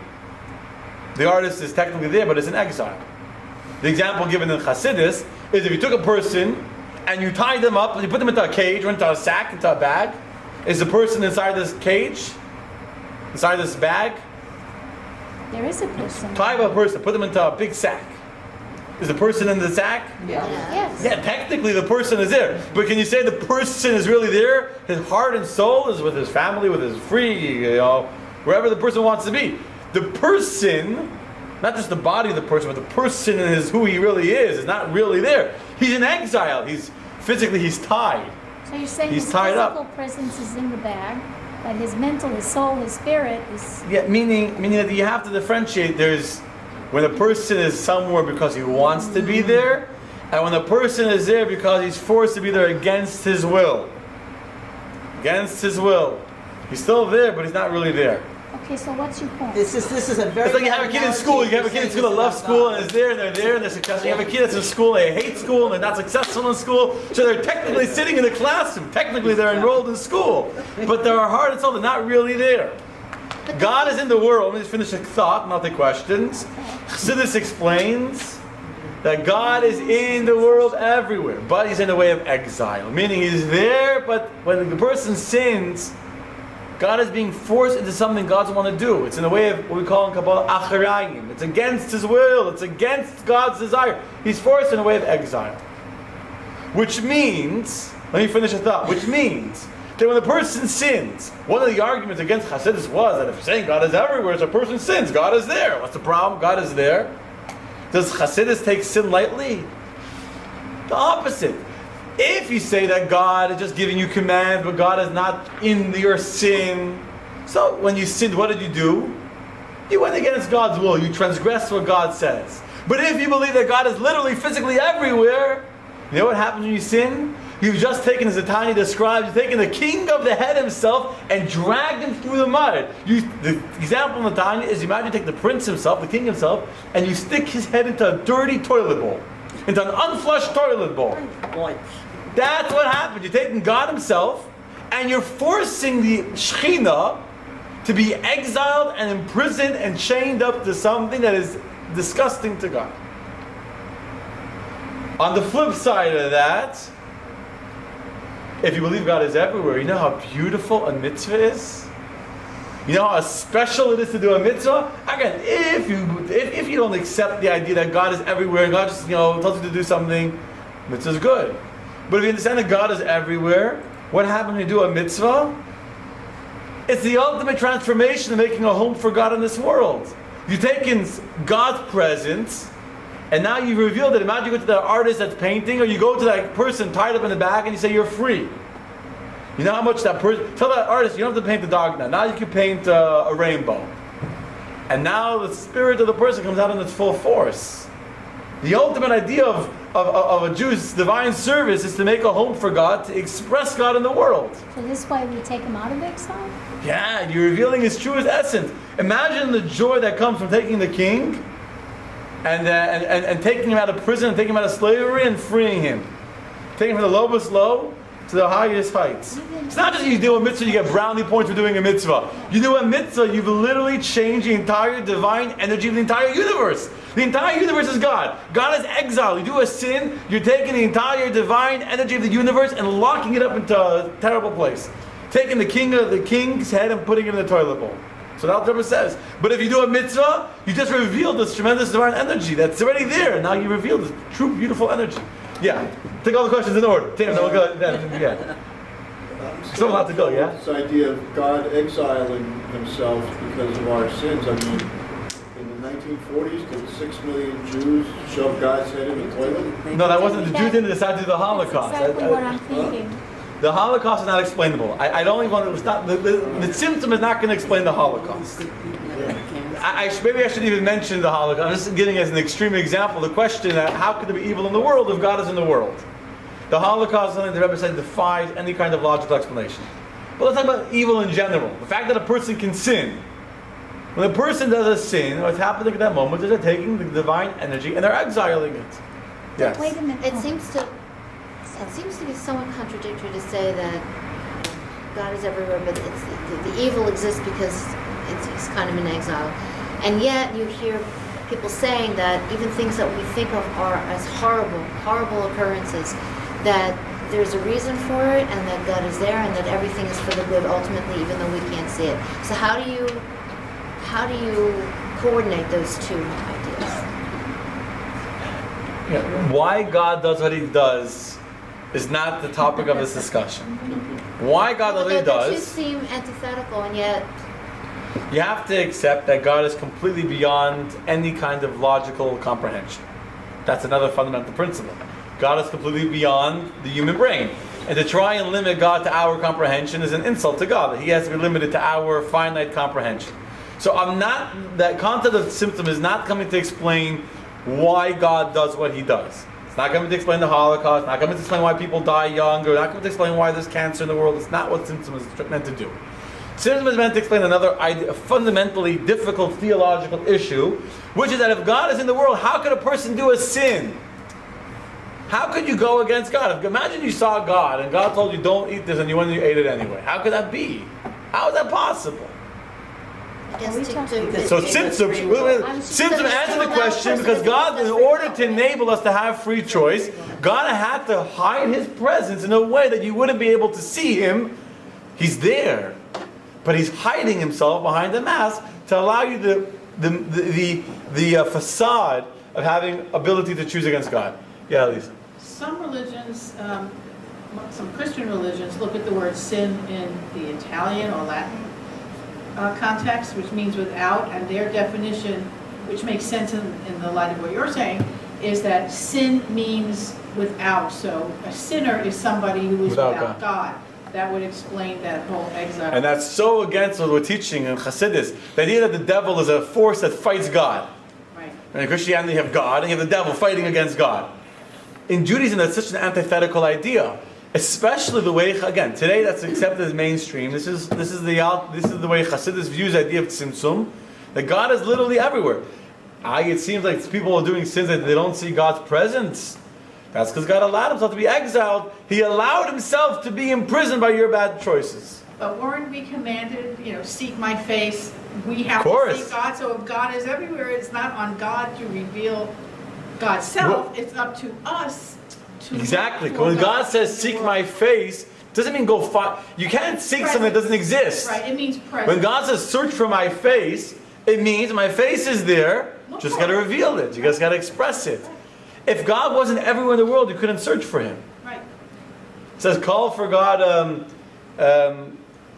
The artist is technically there, but it's in exile. The example given in Chassidus is if you took a person and you tied them up, and you put them into a cage or into a sack, into a bag, is the person inside this cage? Inside this bag? There is a person. Tie up a person, put them into a big sack. Is the person in the sack? Yes. Yeah, technically the person is there. But can you say the person is really there? His heart and soul is with his family, with his wherever the person wants to be. The person, not just the body of the person, but the person and who he really is not really there. He's in exile. He's tied. So you're saying he's his tied physical up. presence is in the bag, but his mental, his soul, his spirit is... Yeah, meaning that you have to differentiate. There's when a person is somewhere because he wants to be there, and when a person is there because he's forced to be there against his will. Against his will. He's still there, but he's not really there. Okay, so what's your point? This is a very. It's like you have a kid in school. You have a kid in school that loves school and is there and they're there and they're successful. You have a kid that's in school and they hate school and they're not successful in school. So they're technically sitting in the classroom. Technically they're enrolled in school, but their heart and soul they're not really there. God is in the world. Let me just finish the thought, not the questions. Chassidus explains that God is in the world everywhere, but He's in the way of exile, meaning He's there, but when the person sins, God is being forced into something God doesn't want to do. It's in the way of what we call in Kabbalah acharayim. It's against His will. It's against God's desire. He's forced in a way of exile. Which means, let me finish the thought, which means that when a person sins, one of the arguments against Chassidus was that if you're saying God is everywhere, so a person sins, God is there. What's the problem? God is there. Does Chassidus take sin lightly? The opposite. If you say that God is just giving you commands, but God is not in your sin, so when you sinned, what did you do? You went against God's will. You transgressed what God says. But if you believe that God is literally, physically everywhere, you know what happens when you sin? You've just taken, as Tanya describes, you've taken the king of the head himself and dragged him through the mud. The example in the Tanya is, imagine you take the prince himself, the king himself, and you stick his head into a dirty toilet bowl, into an unflushed toilet bowl. That's what happened. You're taking God Himself and you're forcing the Shekhinah to be exiled and imprisoned and chained up to something that is disgusting to God. On the flip side of that, if you believe God is everywhere, you know how beautiful a mitzvah is? You know how special it is to do a mitzvah? Again, if you don't accept the idea that God is everywhere and God just tells you to do something, mitzvah is good. But if you understand that God is everywhere, what happens when you do a mitzvah? It's the ultimate transformation of making a home for God in this world. You've taken God's presence, and now you've revealed it. Imagine you go to the artist that's painting, or you go to that person tied up in the back, and you say, you're free. You know how much that person... Tell that artist, you don't have to paint the dog now. Now you can paint a rainbow. And now the spirit of the person comes out in its full force. The ultimate idea of a Jew's divine service is to make a home for God, to express God in the world. So this way we take him out of exile? Yeah, you're revealing his truest essence. Imagine the joy that comes from taking the king and taking him out of prison, and taking him out of slavery and freeing him. Taking him from the lowest low to the highest heights. It's not just you do a mitzvah, you get brownie points for doing a mitzvah. You do a mitzvah, you've literally changed the entire divine energy of the entire universe. The entire universe is God. God is exile. You do a sin, you're taking the entire divine energy of the universe and locking it up into a terrible place. Taking the king's head and putting it in the toilet bowl. So that's what Rebbe says. But if you do a mitzvah, you just revealed this tremendous divine energy that's already there. Now you reveal this true, beautiful energy. Yeah. Take all the questions in order. Tim, then we'll go. Yeah. Still have to go, yeah? This idea of God exiling himself because of our sins. I mean, in the 1940s, did 6 million Jews shove God's head in the toilet? No, that wasn't. The Jews didn't decide to do the Holocaust. That's exactly what I'm thinking. The Holocaust is not explainable. I don't even want to. It's not, the symptom is not going to explain the Holocaust. Maybe I should even mention the Holocaust. I'm just giving as an extreme example the question that how could there be evil in the world if God is in the world? The Holocaust is something the Rebbe said defies any kind of logical explanation. But let's talk about evil in general. The fact that a person can sin. When a person does a sin, what's happening at that moment is they're taking the divine energy and they're exiling it. Yes. Wait a minute. It seems to be somewhat contradictory to say that God is everywhere, but the evil exists because he's kind of in exile. And yet you hear people saying that even things that we think of are as horrible occurrences, that there's a reason for it and that God is there and that everything is for the good ultimately, even though we can't see it. So how do you coordinate those two ideas? Yeah. Why God does what he does is not the topic of this discussion. Why God does what he does... The two seem antithetical, and yet... You have to accept that God is completely beyond any kind of logical comprehension. That's another fundamental principle. God is completely beyond the human brain. And to try and limit God to our comprehension is an insult to God. He has to be limited to our finite comprehension. So that concept of symptom is not coming to explain why God does what he does. It's not coming to explain the Holocaust, not coming to explain why people die young, or not coming to explain why there's cancer in the world. It's not what symptom is meant to do. Symptom is meant to explain another idea, a fundamentally difficult theological issue, which is that if God is in the world, how could a person do a sin? How could you go against God? Imagine you saw God and God told you don't eat this and you went and you ate it anyway. How could that be? How is that possible? So symptom answer the question, because God, in order to enable us to have free choice, God had to hide his presence in a way that you wouldn't be able to see him. He's there, but he's hiding himself behind the mask to allow you the facade of having ability to choose against God. Yeah, Lisa. Some religions, some Christian religions, look at the word sin in the Italian or Latin context, which means without, and their definition, which makes sense in the light of what you're saying, is that sin means without. So a sinner is somebody who is without God. That would explain that whole exile. And that's so against what we're teaching in Chassidus. The idea that the devil is a force that fights God. Right. And in Christianity you have God, and you have the devil fighting against God. In Judaism, that's such an antithetical idea. Especially the way, again, today that's accepted as mainstream. This is the way Chassidus views the idea of tzimtzum, that God is literally everywhere. It seems like people are doing sins that they don't see God's presence. That's because God allowed himself to be exiled. He allowed himself to be imprisoned by your bad choices. But weren't we commanded, seek my face? We have to seek God. So if God is everywhere, it's not on God to reveal God's self. It's up to us to... Exactly. When God says, seek my face, Doesn't mean go find. You can't seek something that doesn't exist. Right, it means present. When God says search for my face, it means my face is there. Just got to reveal it. You just got to express it. If God wasn't everywhere in the world, you couldn't search for Him. Right. It says call for God.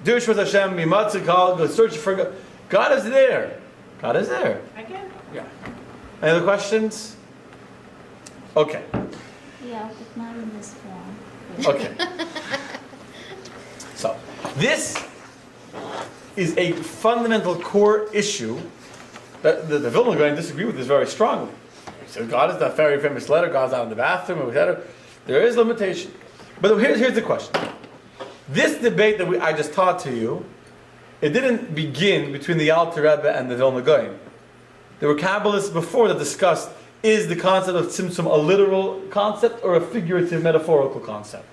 Jewish with Hashem, mimatzah, call, go search for God. God is there. God is there. I get it. Yeah. Any other questions? Okay. Yeah, but not in this form. Okay. So, this is a fundamental core issue that the Vilna Gaon disagree with this very strongly. So God is that very famous letter, God's out in the bathroom, etc. There is limitation. But here's the question. This debate that I just taught to you, it didn't begin between the Alter Rebbe and the Vilna Gaon. There were Kabbalists before that discussed, is the concept of Tzimtzum a literal concept or a figurative, metaphorical concept?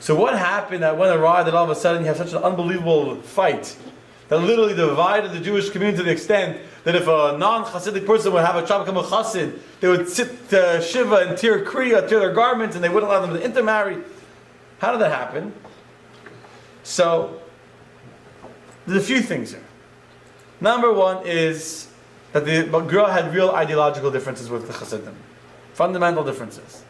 So what happened that went awry that all of a sudden you have such an unbelievable fight that literally divided the Jewish community to the extent that if a non-Chassidic person would have a Chabad Jewish Chassid, they would sit Shiva and tear Kriya, tear their garments, and they wouldn't allow them to intermarry. How did that happen? So, there's a few things here. Number one is that the Gra had real ideological differences with the Chassidim. Fundamental differences.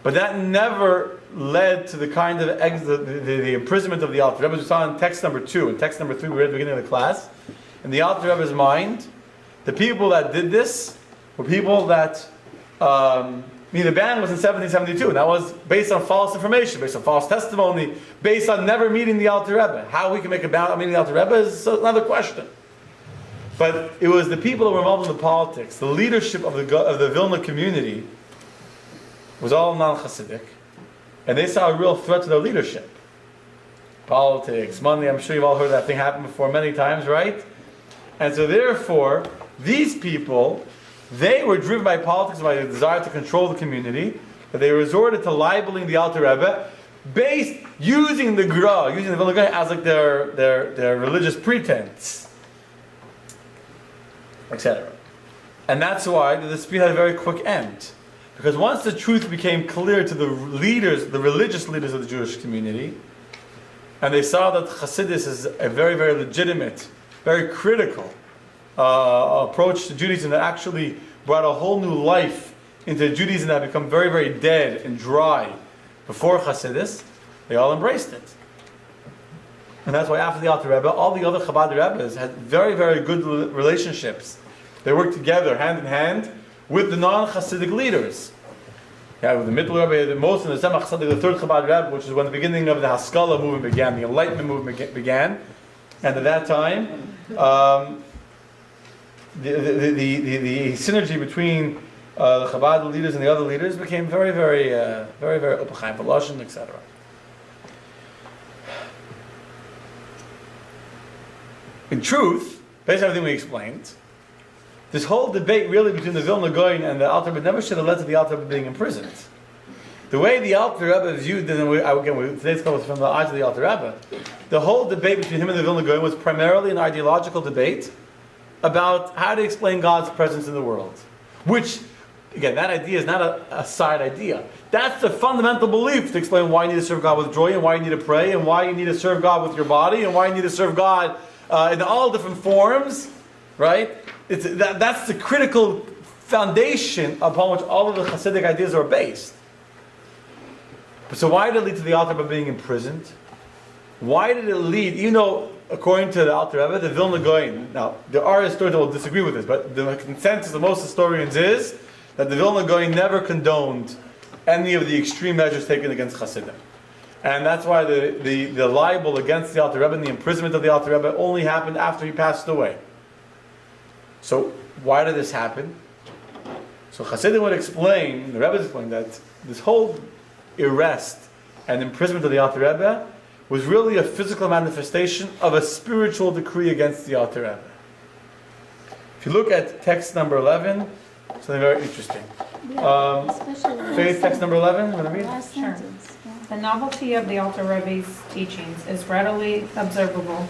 But that never led to the kind of the imprisonment of the Alter Rebbe. We saw in text number 2, and text number 3 we read at the beginning of the class. In the Alter Rebbe's mind, the people that did this were people that, the ban was in 1772, and that was based on false information, based on false testimony, based on never meeting the Alter Rebbe. How we can make a ban on meeting the Alter Rebbe is another question. But it was the people that were involved in the politics, the leadership of the Vilna community was all non-Chassidic, and they saw a real threat to their leadership. Politics, money, I'm sure you've all heard that thing happen before many times, right? And so therefore, these people, they were driven by politics, by a desire to control the community, that they resorted to libeling the Alter Rebbe, using the Gra, using the Vilna Gaon as like their religious pretense, etc. And that's why the dispute had a very quick end. Because once the truth became clear to the leaders, the religious leaders of the Jewish community, and they saw that Chassidus is a very, very legitimate, very critical approach to Judaism that actually brought a whole new life into Judaism that had become very, very dead and dry before Chassidus, they all embraced it. And that's why after the Alter Rebbe, all the other Chabad Rebbes had very, very good relationships. They worked together, hand in hand, with the non-Chassidic leaders. Yeah, with the Mittler Rebbe, the most in the Tzemach Tzaddik, the third Chabad Rebbe, which is when the beginning of the Haskalah movement began, the Enlightenment movement began. And at that time, the synergy between the Chabad leaders and the other leaders became very, very, very, very Opachayim Veloshin, etc. In truth, based on everything we explained, this whole debate really between the Vilna Gaon and the Alter Rebbe never should have led to the Alter Rebbe being imprisoned. The way the Alter Rebbe viewed, today's call was from the eyes of the Alter Rebbe, the whole debate between him and the Vilna Gaon was primarily an ideological debate about how to explain God's presence in the world. Which, again, that idea is not a side idea. That's the fundamental belief to explain why you need to serve God with joy, and why you need to pray, and why you need to serve God with your body, and why you need to serve God in all different forms, right? That's the critical foundation upon which all of the Hasidic ideas are based. So why did it lead to the Alter Rebbe being imprisoned? Why did it lead, even though, according to the Alter Rebbe, the Vilna Gaon, now there are historians that will disagree with this, but the consensus of most historians is that the Vilna Gaon never condoned any of the extreme measures taken against Hasidim. And that's why the libel against the Alter Rebbe and the imprisonment of the Alter Rebbe only happened after he passed away. So why did this happen? So Chassidim would explain, the Rebbe explained that this whole arrest and imprisonment of the Alter Rebbe was really a physical manifestation of a spiritual decree against the Alter Rebbe. If you look at text number 11, something very interesting. Faith, text number 11, you want to read? Sure. The novelty of the Alter Rebbe's teachings is readily observable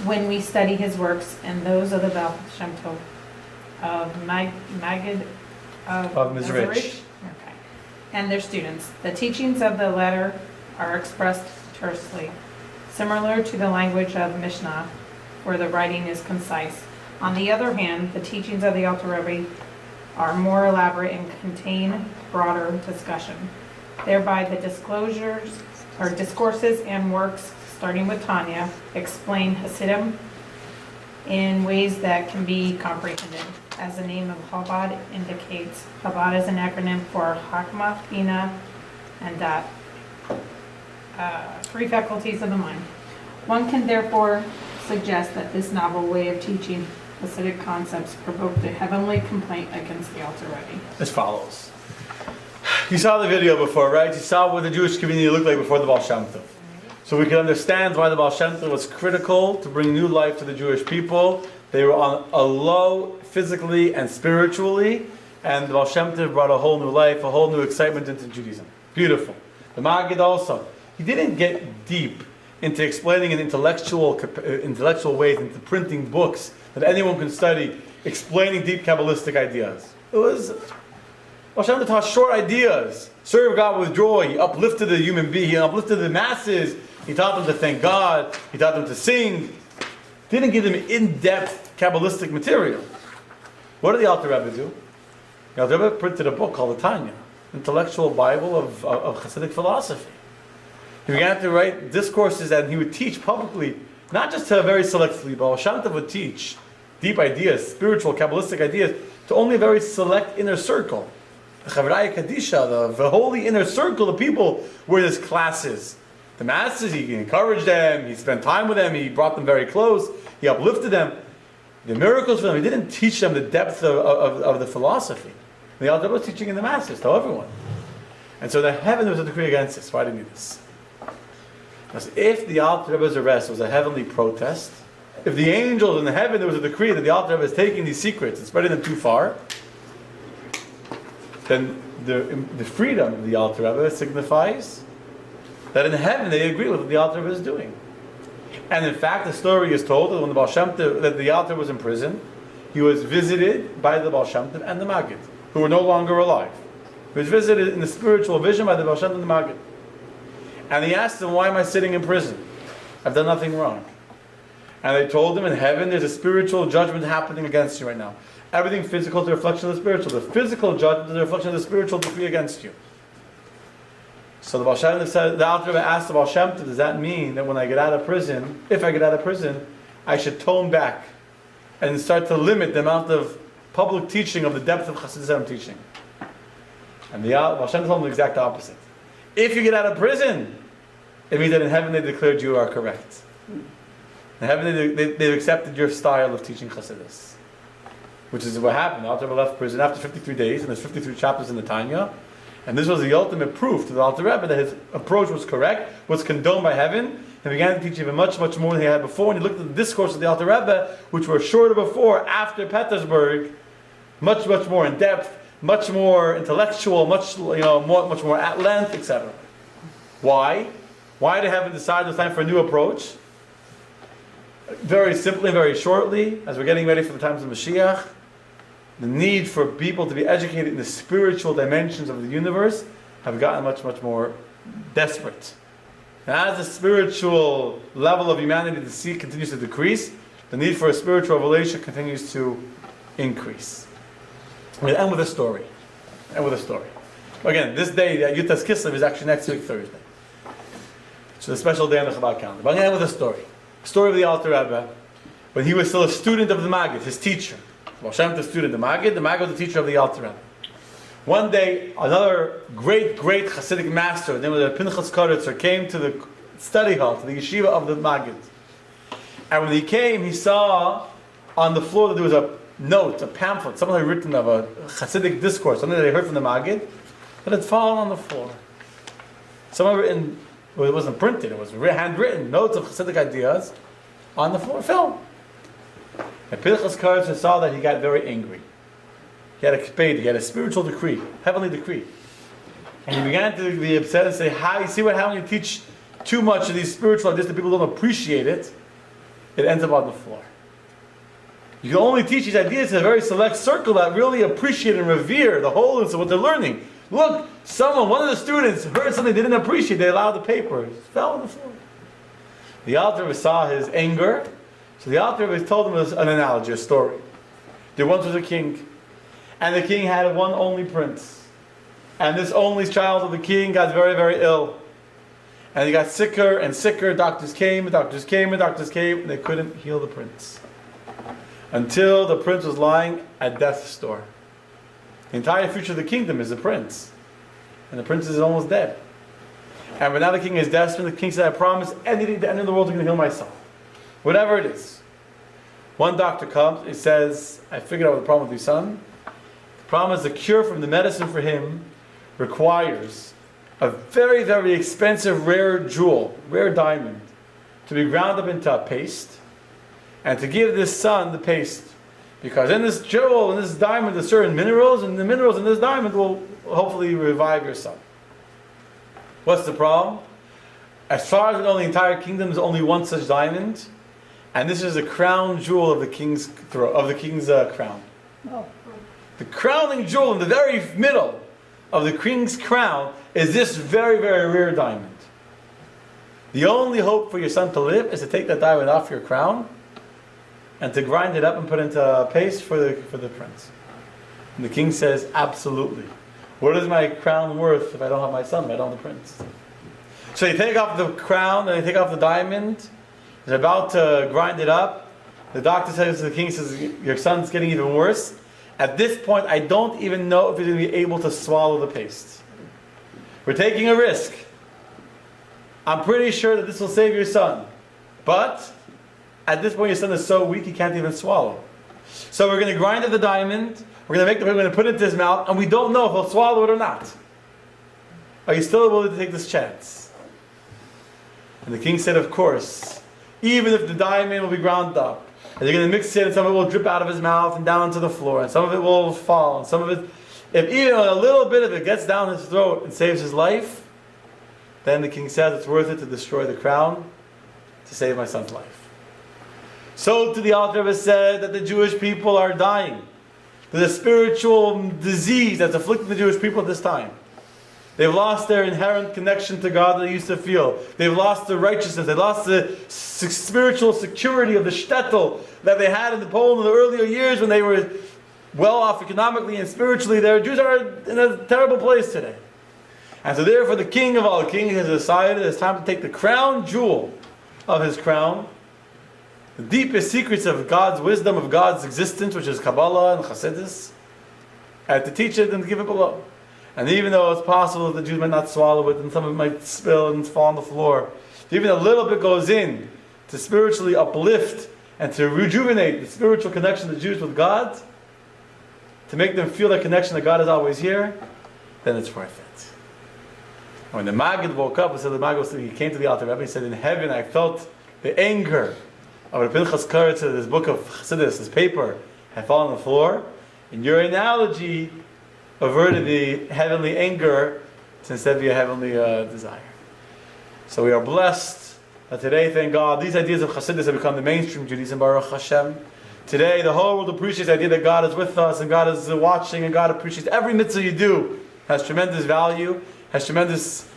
when we study his works and those of the Baal Shem Tov of Magid of Mizrach. Okay. and their students. The teachings of the latter are expressed tersely, similar to the language of Mishnah, where the writing is concise. On the other hand, the teachings of the Alter Rebbe are more elaborate and contain broader discussion. Thereby, the discourses and works, starting with Tanya, explain Hasidim in ways that can be comprehended. As the name of Chabad indicates, Chabad is an acronym for Hakma, Bina, and Dat, 3 faculties of the mind. One can therefore suggest that this novel way of teaching Hasidic concepts provoked a heavenly complaint against the Alter Rebbe. As follows. You saw the video before, right? You saw what the Jewish community looked like before the Baal Shem Tov. So we can understand why the Baal Shem Tov was critical to bring new life to the Jewish people. They were on a low physically and spiritually, and the Baal Shem Tov brought a whole new life, a whole new excitement into Judaism. Beautiful. The Maggid also. He didn't get deep into explaining in intellectual ways, into printing books that anyone can study, explaining deep Kabbalistic ideas. It was Baal Shem Tov taught short ideas. Serve God with joy. He uplifted the human being. He uplifted the masses. He taught them to thank God. He taught them to sing. Didn't give them in-depth Kabbalistic material. What did the Alter Rebbe do? The Alter Rebbe printed a book called the Tanya, intellectual Bible of Chassidic philosophy. He began to write discourses and he would teach publicly, not just to a very select few, but Baal Shem Tov would teach deep ideas, spiritual, Kabbalistic ideas, to only a very select inner circle. The Chavraya Kadisha, the holy inner circle of people were his classes. The masses, he encouraged them, he spent time with them, he brought them very close, he uplifted them. The miracles for them, he didn't teach them the depth of the philosophy. The Alter Rebbe was teaching in the masses, to everyone. And so the heaven was a decree against this. Why did he do this? Because if the Alter Rebbe's arrest was a heavenly protest, if the angels in the heaven, there was a decree that the Alter Rebbe is taking these secrets and spreading them too far, then the freedom of the Alter Rebbe signifies that in heaven they agree with what the Alter Rebbe is doing. And in fact, the story is told that when the Baal Shem Tov, that the Alter was in prison, he was visited by the Baal Shem Tov and the Maggid, who were no longer alive. He was visited in the spiritual vision by the Baal Shem Tov and the Maggid. And he asked them, why am I sitting in prison? I've done nothing wrong. And they told him, in heaven there's a spiritual judgment happening against you right now. Everything physical is a reflection of the spiritual. The physical judgment is a reflection of the spiritual decree against you. So the Baal Shem Tov said, the Alter Rebbe asked the Baal Shem Tov, does that mean that when I get out of prison, if I get out of prison, I should tone back and start to limit the amount of public teaching of the depth of Hasidism teaching? And the Baal Shem Tov told him the exact opposite. If you get out of prison, it means that in heaven they declared you are correct. In heaven they've accepted your style of teaching Hasidus. Which is what happened. The Alter Rebbe left prison after 53 days, and there's 53 chapters in the Tanya. And this was the ultimate proof to the Alter Rebbe that his approach was correct, was condoned by heaven, and began to teach even much, much more than he had before. And he looked at the discourse of the Alter Rebbe, which were shorter before, after Petersburg, much, much more in depth, much more intellectual, much more at length, etc. Why? Why did heaven decide it was time for a new approach? Very simply, very shortly, as we're getting ready for the times of Mashiach, the need for people to be educated in the spiritual dimensions of the universe have gotten much, much more desperate. And as the spiritual level of humanity continues to decrease, the need for a spiritual revelation continues to increase. I'm going to end with a story. Again, this day, Yutas Kislev, is actually next week, Thursday. It's a special day on the Chabad calendar. But I'm going to end with a story. A story of the Alter Rebbe, when he was still a student of the Maggid, his teacher. Baal Shem Tov student, the Maggid was the teacher of the Alter Rebbe. One day, another great Hasidic master, named Pinchas Koritzer, came to the study hall, to the yeshiva of the Maggid. And when he came, he saw on the floor that there was a note, a pamphlet, something had written of a Hasidic discourse, something that they heard from the Maggid, that had fallen on the floor. Someone written, well, it wasn't printed, it was handwritten, notes of Hasidic ideas on the floor, fell. And Pinchas Koritzer saw that, he got very angry. He had a kped, he had a spiritual decree, heavenly decree. And he began to be upset and say, you see what happens when you teach too much of these spiritual ideas that people don't appreciate it, it ends up on the floor. You can only teach these ideas to a very select circle that really appreciate and revere the holiness of what they're learning. Look, one of the students heard something they didn't appreciate. They allowed the paper. It fell on the floor. The Alter Rebbe saw his anger. So the Alter Rebbe told him an analogy, a story. There once was a king. And the king had one only prince. And this only child of the king got very, very ill. And he got sicker and sicker. Doctors came and doctors came and doctors came. And they couldn't heal the prince. Until the prince was lying at death's door. The entire future of the kingdom is the prince. And the prince is almost dead. And but now the king is desperate. The king said, I promise anything at the end of the world I'm going to heal my son. Whatever it is. One doctor comes, he says, I figured out what the problem with your son. The problem is the cure from the medicine for him requires a very, very expensive rare jewel, rare diamond, to be ground up into a paste, and to give this son the paste. Because in this jewel, in this diamond, there's certain minerals, and the minerals in this diamond will hopefully revive your son. What's the problem? As far as we know, the entire kingdom is only one such diamond, and this is the crown jewel of the king's crown. Oh. The crowning jewel in the very middle of the king's crown is this very, very rare diamond. The only hope for your son to live is to take that diamond off your crown and to grind it up and put it into a paste for the prince. And the king says, absolutely. What is my crown worth if I don't have my son, if I don't have the prince? So you take off the crown and you take off the diamond. He's about to grind it up. The doctor says to the king, says, your son's getting even worse. At this point, I don't even know if he's going to be able to swallow the paste. We're taking a risk. I'm pretty sure that this will save your son. But at this point, your son is so weak he can't even swallow. So we're going to grind up the diamond. We're going to put it into his mouth, and we don't know if he'll swallow it or not. Are you still willing to take this chance? And the king said, of course. Even if the diamond will be ground up, and you're going to mix it, and some of it will drip out of his mouth and down onto the floor, and some of it will fall, and some of it, if even a little bit of it gets down his throat and saves his life, then the king says it's worth it to destroy the crown to save my son's life. So to the Alter Rebbe said that the Jewish people are dying. There's a spiritual disease that's afflicting the Jewish people at this time. They've lost their inherent connection to God that they used to feel. They've lost their righteousness. They've lost the spiritual security of the shtetl that they had in Poland in the earlier years when they were well off economically and spiritually. Their Jews are in a terrible place today. And so therefore the king of all kings has decided it's time to take the crown jewel of his crown, the deepest secrets of God's wisdom, of God's existence, which is Kabbalah and Chassidus, and to teach it and to give it below. And even though it's possible that the Jews might not swallow it and some of it might spill and fall on the floor, even a little bit goes in to spiritually uplift and to rejuvenate the spiritual connection of the Jews with God, to make them feel that connection that God is always here, then it's worth it. When the Maggid woke up, he came to the Alter Rebbe, he said, in heaven I felt the anger of the Pinchas Koretz, this book of Chassidus, this paper, had fallen on the floor. In your analogy, averted the heavenly anger to instead be a heavenly desire. So we are blessed that today, thank God, these ideas of Chassidus have become the mainstream Judaism, Baruch Hashem. Today, the whole world appreciates the idea that God is with us and God is watching and God appreciates every mitzvah you do. Has tremendous value, has tremendous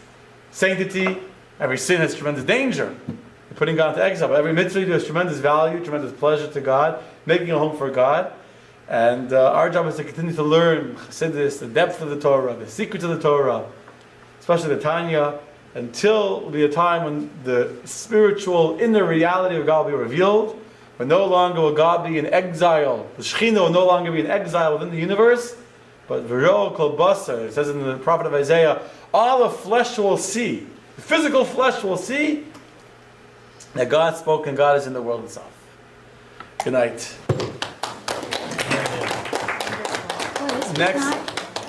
sanctity. Every sin has tremendous danger. You're putting God into exile. But every mitzvah you do has tremendous value, tremendous pleasure to God, making a home for God. And our job is to continue to learn Chassidus, the depth of the Torah, the secrets of the Torah, especially the Tanya, until there will be a time when the spiritual inner reality of God will be revealed, when no longer will God be in exile. The Shekhinah will no longer be in exile within the universe, but V'ro kol basar, it says in the prophet of Isaiah, all the flesh will see, the physical flesh will see that God spoke and God is in the world itself. Good night. Next.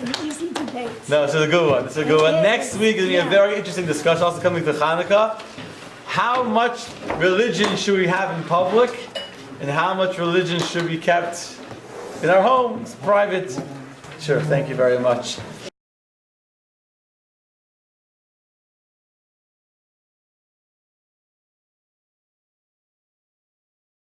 An easy debate. No, this is a good one. This is a good one. Next week is going to be a very interesting discussion, also coming to Hanukkah. How much religion should we have in public, and how much religion should be kept in our homes, private? Sure, thank you very much.